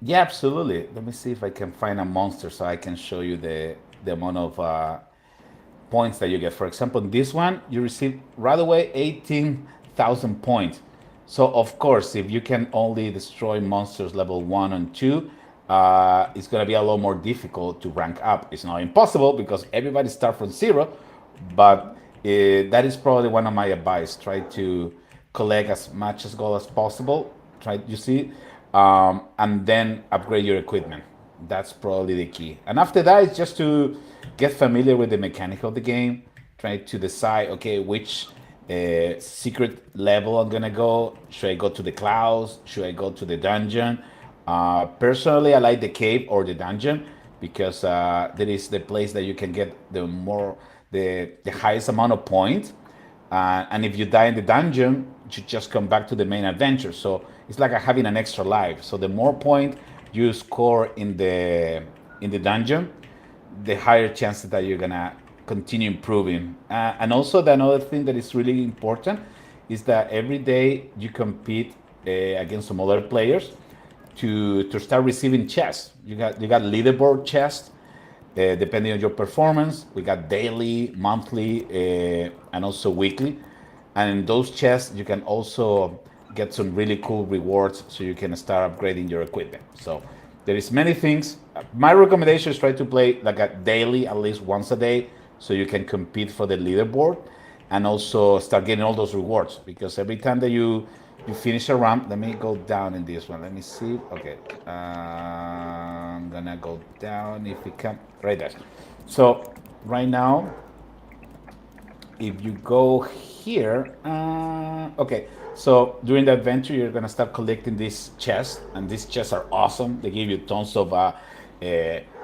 Yeah, absolutely. Let me see if I can find a monster so I can show you the amount of points that you get. For example, in this one, you receive right away 18,000 points. So, of course, if you can only destroy monsters level 1 and 2, it's going to be a lot more difficult to rank up. It's not impossible because everybody starts from zero, but that is probably one of my advice. Try to collect as much as gold as possible. Try, you see, and then upgrade your equipment. That's probably the key. And after that, it's just to get familiar with the mechanic of the game. Try to decide, okay, which secret level I'm gonna go. Should I go to the clouds? Should I go to the dungeon? Personally, I like the cave or the dungeon because that is the place that you can get the highest amount of points. And if you die in the dungeon, you just come back to the main adventure. So it's like having an extra life. So the more point you score in the dungeon, the higher chances that you're gonna continue improving. And also, the another thing that is really important is that every day you compete against some other players to start receiving chests. You got leaderboard chests depending on your performance. We got daily, monthly, and also weekly. And in those chests, you can also get some really cool rewards so you can start upgrading your equipment. So there is many things. My recommendation is try to play like a daily, at least once a day, so you can compete for the leaderboard and also start getting all those rewards. Because every time that you finish a round, let me go down in this one. Let me see. Okay, I'm gonna go down if we can. Right there. So right now, if you go here, okay. So during the adventure, you're gonna start collecting these chests, and these chests are awesome. They give you tons of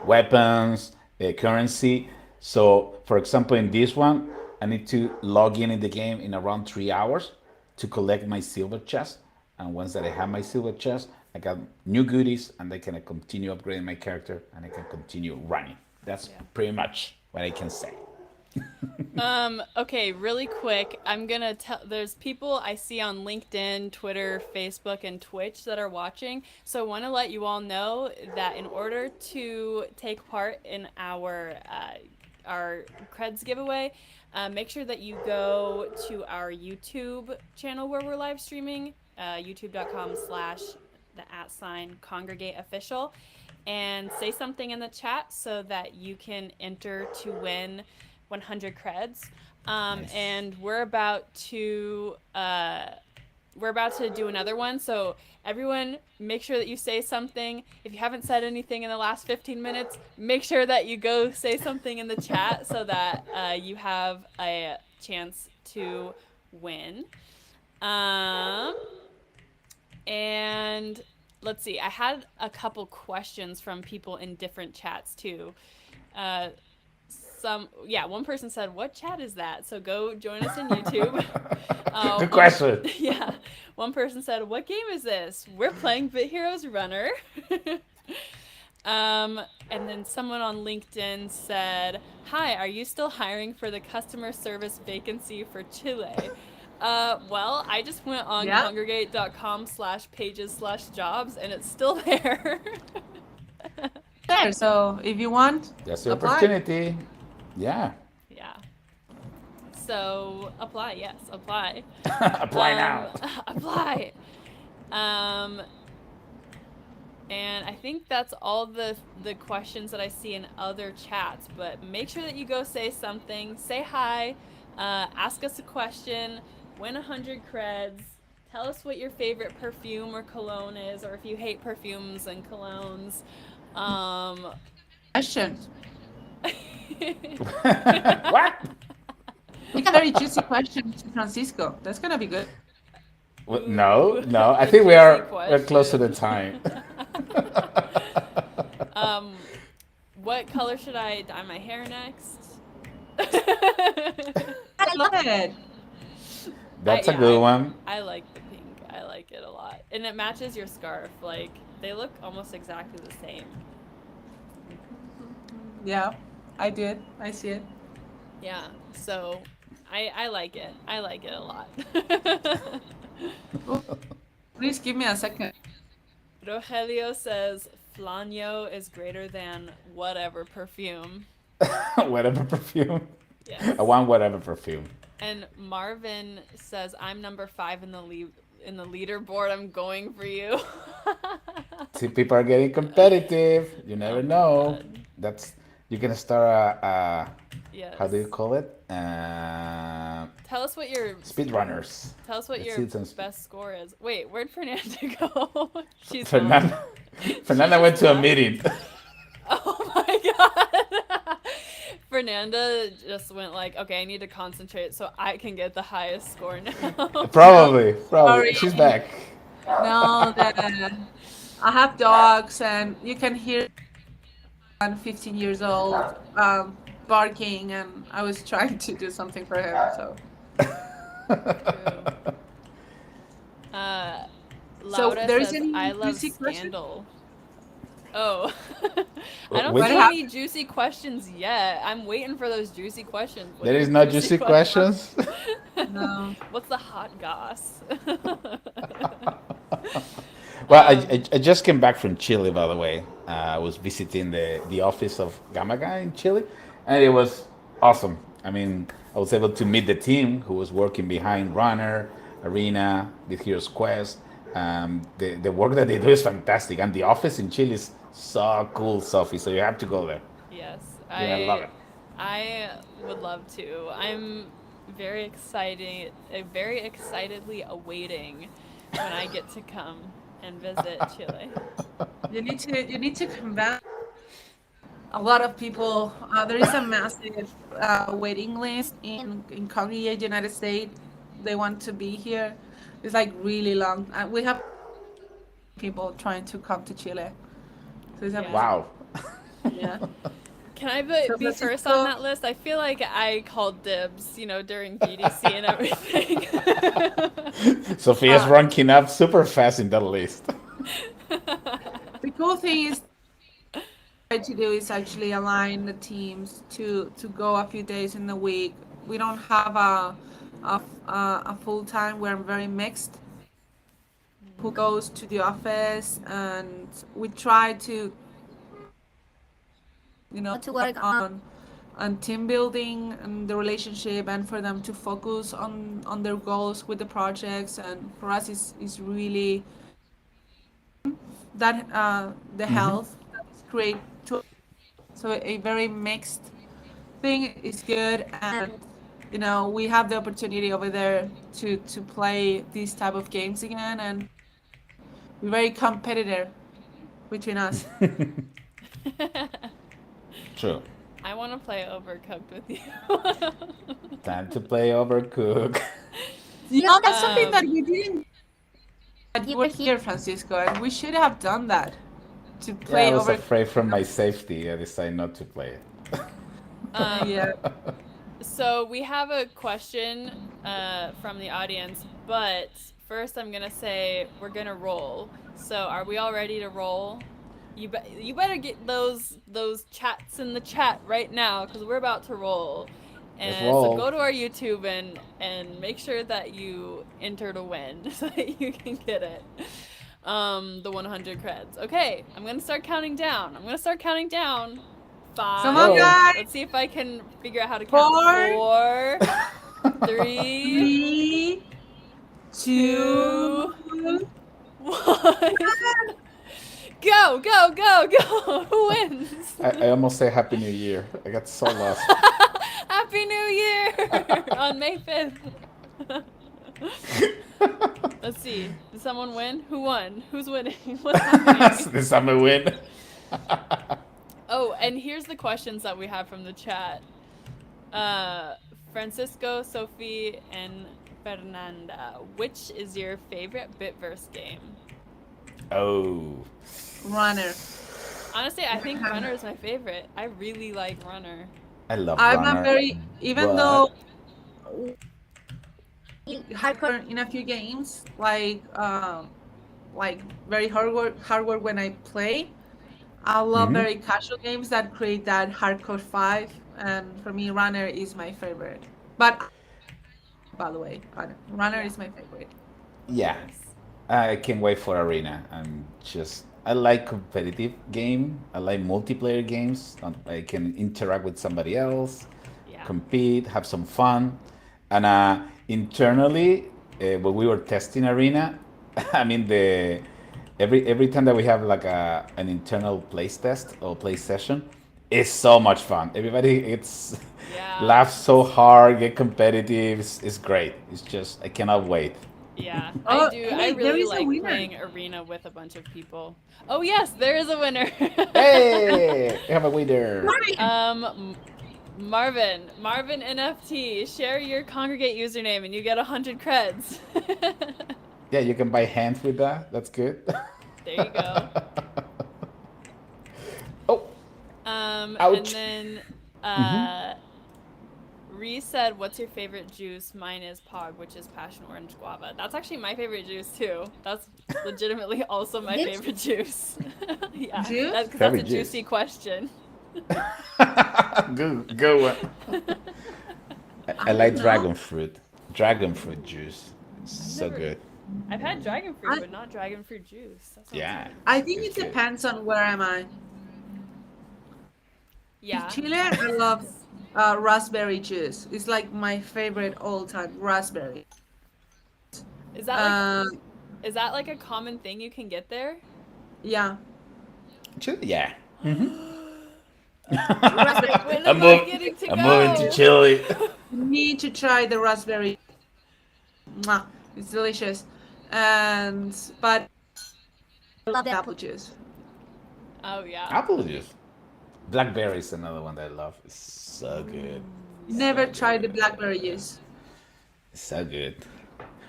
weapons, currency. So, for example, in this one, I need to log in the game in around 3 hours to collect my silver chest. And once that I have my silver chest, I got new goodies, and I can continue upgrading my character, and I can continue running. That's
Yeah.
pretty much what I can say.
Okay, really quick. I'm gonna tell there's people I see on LinkedIn, Twitter, Facebook, and Twitch that are watching. So I want to let you all know that in order to take part in our our creds giveaway, make sure that you go to our YouTube channel where we're live streaming, youtube.com/, the @ Kongregate official, and say something in the chat so that you can enter to win 100 creds.
Nice.
And we're about to do another one. So everyone, make sure that you say something. If you haven't said anything in the last 15 minutes, make sure that you go say something in the chat so that you have a chance to win. Um, and let's see. I had a couple questions from people in different chats too. Uh, one person said, "What chat is that?" So go join us in YouTube.
Good
One,
question.
yeah, one person said, "What game is this?" We're playing Bit Heroes Runner. And then someone on LinkedIn said, "Hi, are you still hiring for the customer service vacancy for Chile?" Well, I just went on
Yeah.
kongregate.com/pages/jobs and it's still there.
There. So if you want,
That's the
apply.
opportunity. Yeah.
Yeah. So apply, yes, apply.
Apply
Um,
now.
apply. Um, and I think that's all the questions that I see in other chats. But make sure that you go say something, say hi, ask us a question, win 100 creds. Tell us what your favorite perfume or cologne is, or if you hate perfumes and colognes. Um,
Questions.
What?
Make a very juicy question to Francisco. That's gonna be good.
No,
Ooh,
no. I
a
think
juicy
we're close to the
question.
time.
um, what color should I dye my hair next?
I love it.
I
That's a
yeah,
good one.
I like the pink. I like it a lot. And it matches your scarf. Like they look almost exactly the same.
Yeah, I did. I see it.
Yeah. So I like it. I like it a lot.
Oh, please give me a second.
Rogelio says Flanio is greater than whatever perfume.
Whatever perfume. I
Yes.
want whatever perfume.
And Marvin says I'm number 5 in the leaderboard. I'm going for you.
See, people are getting competitive. You
Oh
never
my
know.
god.
That's you can start a how do you
Yes.
call it?
Tell us what your
Speedrunners.
tell us what
Let's
your
see some.
best score is. Wait, where'd Fernanda go? She's gone.
Fernanda.
She
Fernanda went
just
to a
left.
meeting.
Oh my god. Fernanda just went like, okay, I need to concentrate so I can get the highest score now.
No,
Probably.
sorry.
She's back.
No, I have dogs, and you can hear one 15 years old barking, and I was trying to do something for him. So,
True. Uh,
so
Laura
there is
says, I
any
love
juicy question?
Scandal. Oh, I don't
What
Which
see
one?
any
happened?
juicy questions yet. I'm waiting for those juicy questions. What
There
are
is
your
no
juicy
juicy
questions?
questions.
No.
What's the hot goss?
Well,
um,
I just came back from Chile, by the way. I was visiting the office of Gamaga in Chile, and it was awesome. I mean, I was able to meet the team who was working behind Runner, Arena, the Heroes Quest. The work that they do is fantastic, and the office in Chile is so cool, Sophie. So you have to go there.
yes,
You're gonna love it.
I would love to. I'm very excitedly awaiting when I get to come and visit Chile.
You need to convince a lot of people. There is a massive waiting list in Kongregate, United States. They want to be here. It's like really long. We have people trying to come to Chile. So it's
Yeah.
amazing.
Wow.
Yeah.
Can I
So
be first on
Francisco,
that list? I feel like I called dibs, during GDC and everything.
Sophia's
uh,
ranking up super fast in that list.
the cool thing is try to do is actually align the teams to go a few days in the week. We don't have a full time. We're very mixed. Who goes to the office, and we try to to work on team building and the relationship, and for them to focus on their goals with the projects. And for us is really that the
Hmm.
health that is great to, so a very mixed thing is good. And we have the opportunity over there to play these type of games again, and we're very competitive between us.
True.
I want to play Overcooked with you.
Time to play Overcook.
That's something that
um,
we didn't that you were here, Francisco, and we should have done that to
Yeah, I
play
was
over.
afraid for my safety. I decided not to play it.
Yeah.
um, so we have a question from the audience, but first I'm gonna say we're gonna roll. So are we all ready to roll? You better get those chats in the chat right now because we're about to roll.
Let's
And so
roll.
go to our YouTube and make sure that you enter to win so that you can get it. The 100 creds. Okay, I'm gonna start counting down. I'm gonna start counting down.
Come on,
Five.
Go.
guys.
Let's see if I can figure out how to count.
4,
Four, three,
3, 2,
two, one. Go, go, go, go. Who wins?
I almost say Happy New Year. I got so lost.
Happy New Year on May 5th. Let's see. Did someone win? Who won? Who's winning? What's happening?
This time I win.
Oh, and here's the questions that we have from the chat. Uh, Francisco, Sophie, and Fernanda. Which is your favorite Bitverse game?
Oh,
Runner.
Honestly, I think Runner is my favorite. I really like Runner.
I love
I'm a
Runner,
very, even though
but
hardcore in a few games, like very hardcore when I play. I love
mhm.
very casual games that create that hardcore five, and for me, Runner is my favorite. But by the way, Runner
Yeah.
is my favorite.
Yeah,
Nice.
I can't wait for Arena. I like competitive game. I like multiplayer games. I can interact with somebody else,
Yeah.
compete, have some fun, and internally, when we were testing Arena, I mean every time that we have like an internal place test or play session, it's so much fun. Everybody it's
Yeah.
laughs so hard, get competitive. It's great. It's just I cannot wait.
Yeah. I
Oh,
do. I
hey, there
really
is a
like
winner.
playing Arena with a bunch of people. Oh, yes, there is a winner.
Hey, we have a winner.
Morning.
Marvin NFT, share your Kongregate username and you get 100 creds.
Yeah, you can buy hands with that. That's good.
There you go.
Oh,
And
ouch.
then
Hmm.
Ree said, "What's your favorite juice?" Mine is Pog, which is passion orange guava. That's actually my favorite juice too. That's legitimately also my favorite juice. Yeah, that's
Juice?
because that's a
Favorite juice.
juicy question.
Good one. I
I
like
don't know.
dragon fruit. Dragon fruit juice. It's
I've
so
never.
good.
I've had dragon fruit,
I
but not dragon fruit juice. That sounds
Yeah,
good.
I think
it's
it
good.
depends on where am I. In
Yeah,
Chile,
that
I
makes
love
sense.
raspberry juice. It's like my favorite all time raspberry.
Is that like
Uh,
is that like a common thing you can get there?
yeah,
Chili, yeah.
When
I'm
am I
move.
getting to
I'm moving to
go?
Chile.
you need to try the raspberry. Mwah, it's delicious. And but I love the apple juice.
Oh yeah.
Apple juice. Blackberry is another one that I love. It's so good.
Ooh, yeah.
Never
So
tried the
good.
blackberry juice.
So good.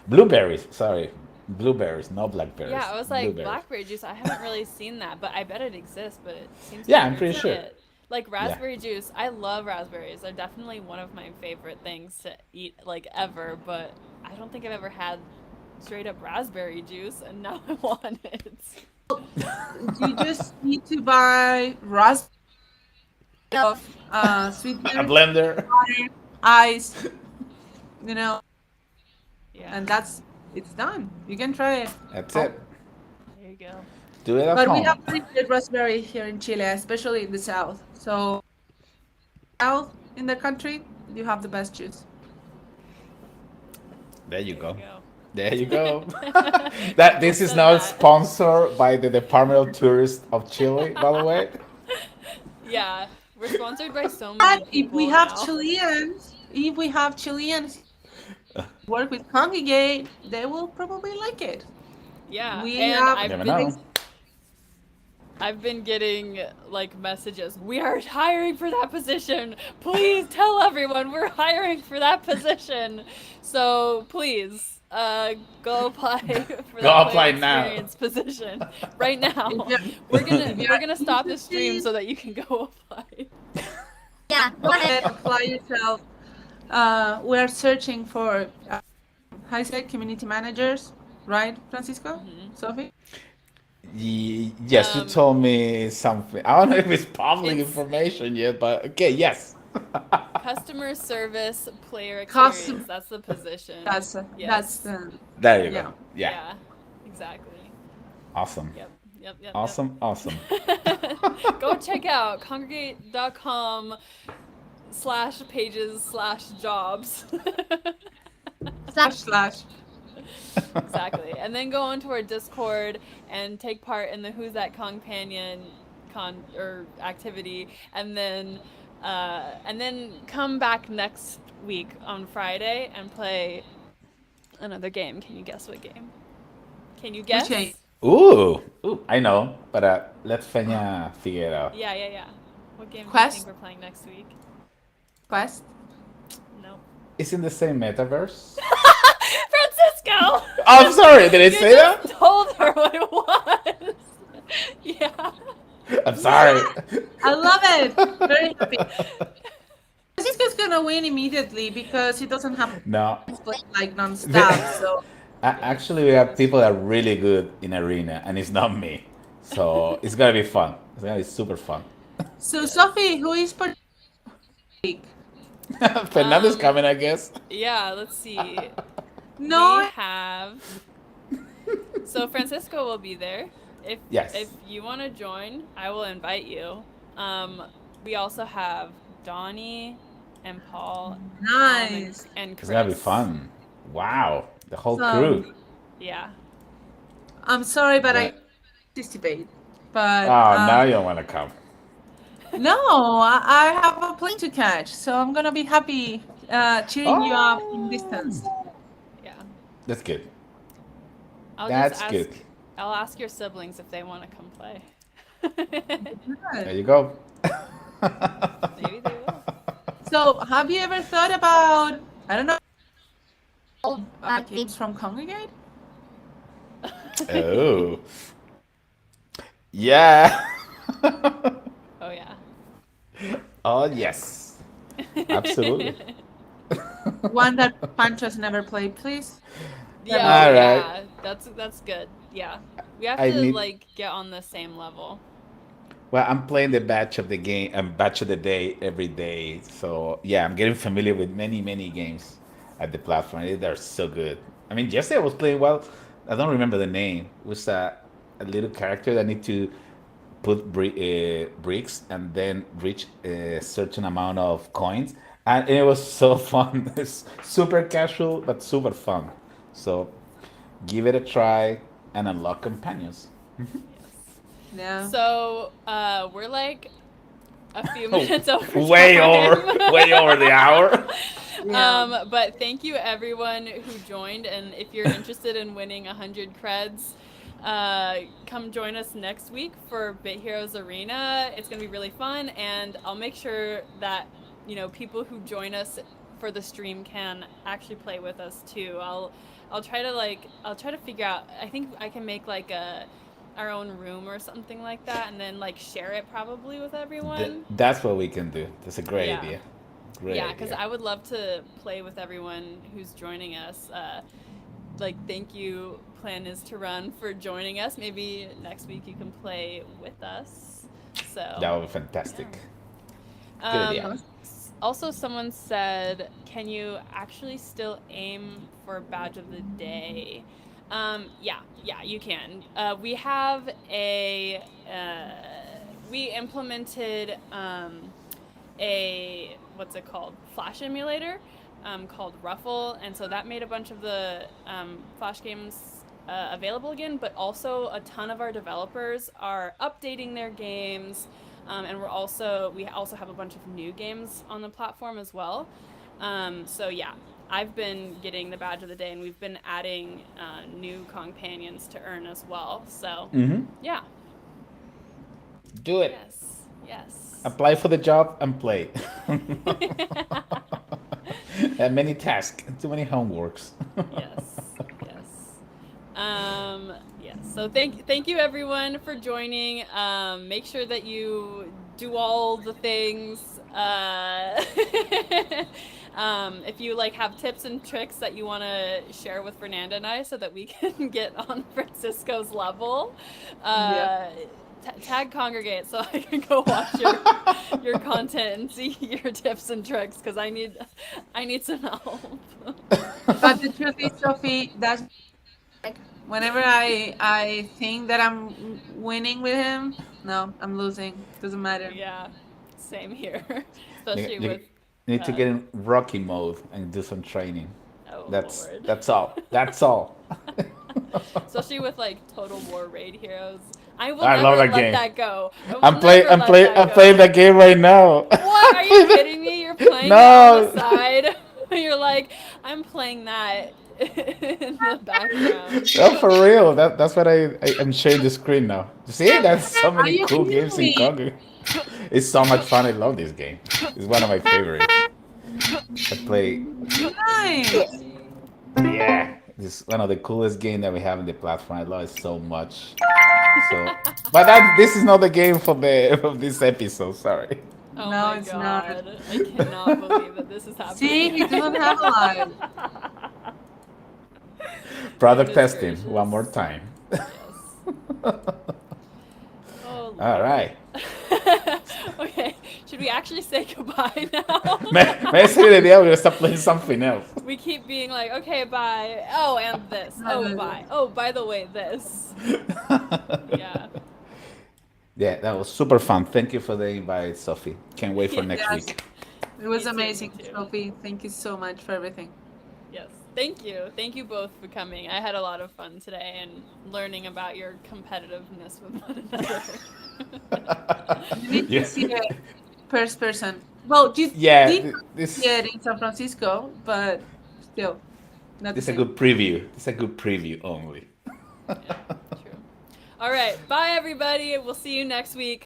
Blueberries. Sorry. Blueberries, no
Yeah,
blackberries.
I was like,
Blueberries.
blackberry juice. I haven't really seen that, but I bet it exists, but it seems
Yeah,
kind of
I'm
weird
pretty
to see
sure.
it. Like
Yeah.
raspberry juice. I love raspberries. They're definitely one of my favorite things to eat, like ever, but I don't think I've ever had straight up raspberry juice, and now I want it.
You just need to buy raspberry of
A
sweetener,
blender.
water, ice, you know,
Yeah,
and it's done. You can try it.
That's
Oh,
it.
there you go.
Do it at
but we have
home.
very good raspberry here in Chile, especially in the south. So south in the country, you have the best juice.
There you
There you
go.
go.
There you go. That
People
this is
said
not
that.
sponsored by the Department of Tourists of Chile, by the way.
Yeah, we're sponsored by so
But
many
if we
people
have
now.
Chileans, work with Kongregate, they will probably like it.
Yeah,
We
and
have
Never know.
I've been getting like messages. We are hiring for that position. Please tell everyone we're hiring for that position. So please, go apply for
Go
that player
apply now.
experience position right
if
now.
you're
We're
if you
we're
are
gonna stop the stream
interested,
so that you can go apply.
yeah, go ahead, apply yourself. We're searching for how you say community managers, right, Francisco?
Hmm.
Sophie?
Yes, you
Um,
told me something. I don't know if it's public
it's
information yet, but okay, yes.
customer service player
Custom
experience. That's the position.
that's
Yes.
the
There you go.
yeah.
Yeah.
Yeah. Exactly.
Awesome.
Yep. Yep. Yep. Yep.
Awesome. Awesome.
Go check out congregate.com/pages/jobs.
Slash.
Exactly. And then go onto our Discord and take part in the Who's That Companion or activity, and then come back next week on Friday and play another game. Can you guess what game? Can you
Which game?
guess?
Ooh, I know, but let Feña figure it out.
Yeah, yeah, yeah. What game do you think
Quest?
we're playing next week?
Quest?
Nope.
It's in the same metaverse.
Francisco!
I'm sorry, did I
You
say
just
that?
told her what it was. Yeah.
I'm
Yeah,
sorry.
I love it. Very happy. Francisco's gonna win immediately because he doesn't have
No.
friends playing like non-stop.
The-
So
Yes,
Actually, we have
that's
people that
true.
are really good in arena, and it's not me. So it's gonna be fun. It's gonna be super fun.
so
Yes.
Sophie, who is participating?
Fernando's
Um,
coming, I guess.
yeah, let's see. We
No,
have so Francisco will be there. If
Yes.
you want to join, I will invite you. We also have Donnie and Paul, Tom
nice.
and
It's gonna be
Chris.
fun. Wow, the whole
So
crew.
Yeah.
I'm sorry, but I
That.
participate. But
Oh, now you don't want to come.
no, I have a plane to catch, so I'm gonna be happy cheering you up from
Oh,
distance.
Yeah.
that's good.
I'll just
That's
ask
good.
I'll ask your siblings if they want to come play.
There
Good.
you go.
Maybe they will.
So, have you ever thought about, I don't know, games from Congregate?
Oh, yeah.
Oh yeah.
Oh, yes. Absolutely.
One that Pancho's never played, please. That'd be
Oh
All
great.
right.
yeah. That's good. Yeah. We have
I
to
need.
like get on the same level.
Well, I'm playing the batch of the game and batch of the day every day. So yeah, I'm getting familiar with many games at the platform. They're so good. I mean, yesterday I was playing. Well, I don't remember the name. It was a little character that need to put bricks and then reach a certain amount of coins, and it was so fun. It's super casual but super fun. So give it a try and unlock companions.
Yes.
Yeah.
So, we're like a few
Oh,
minutes over
way
time.
over, way over the hour.
Yeah.
But thank you everyone who joined, and if you're interested in winning 100 creds, come join us next week for Bit Heroes Arena. It's gonna be really fun, and I'll make sure that people who join us for the stream can actually play with us too. I'll try to figure out. I think I can make like a our own room or something like that, and then like share it probably with everyone.
That's what we can do. That's a great
Yeah.
idea. Great
Yeah, because
idea.
I would love to play with everyone who's joining us. Thank you, Plan is to Run, for joining us. Maybe next week you can play with us.
That
So,
would be
yeah.
fantastic. Good idea.
Um, Also, someone said, can you actually still aim for Badge of the Day? Yeah, you can. We implemented a what's it called, flash emulator called Ruffle, and so that made a bunch of the flash games available again. But also a ton of our developers are updating their games, and we also have a bunch of new games on the platform as well. So yeah, I've been getting the badge of the day, and we've been adding new companions to earn as well. So yeah,
Do it.
yes, yes.
Apply for the job and play. And many tasks, too many homeworks.
Yes, yes. Yes. So thank you everyone for joining. Make sure that you do all the things. If you like have tips and tricks that you want to share with Fernanda and I, so that we can get on Francisco's level,
Yeah.
uh, tag Congregate so I can go watch your content and see your tips and tricks, because I need some help.
But the truth is, Sophie, that's like whenever I think that I'm winning with him, no, I'm losing. Doesn't matter.
Yeah, same here.
You,
Especially
you
with,
need to
uh,
get in Rocky mode and do some training.
oh
That's
Lord.
that's all. That's all.
Especially with like Total War Raid Heroes. I will
I love
never
that
let
game.
that go. I will never let that
I'm playing
go.
that game right now.
What? Are you kidding me? You're playing that on the
No.
side? You're like, I'm playing that in the background.
No, for real. That's what I'm sharing the screen now. See, there's so
Are
many
you
cool
kidding
games in
me?
Congo. It's so much fun. I love this game. It's one of my favorites. I play.
Nice.
Yeah, this is one of the coolest games that we have in the platform. I love it so much. So, but this is not the game for the of this episode. Sorry.
Oh
No,
my
it's not.
god. I cannot believe that this is
See,
happening.
he doesn't have a life.
Product
Goodness
testing one more
gracious.
time.
Yes. Oh
All
Lord.
right.
Okay, should we actually say goodbye now?
Me sale la idea, we're gonna start playing something else.
We keep being like, okay, bye. Oh, and this. Oh, bye. Oh, by the way, this. Yeah.
Yeah, that was super fun. Thank you for the invite, Sophie. Can't wait for next
Yes,
week.
it
Me
was
too, me
amazing,
too.
Sophie. Thank you so much for everything.
Yes. Thank you. Thank you both for coming. I had a lot of fun today and learning about your competitiveness with one another.
You need to
Yeah,
see it first person. Well, you
yeah.
did see
This
it in San Francisco, but still not the
this is a
same.
good preview. This is a good preview only.
Yeah, true. All right. Bye, everybody. We'll see you next week.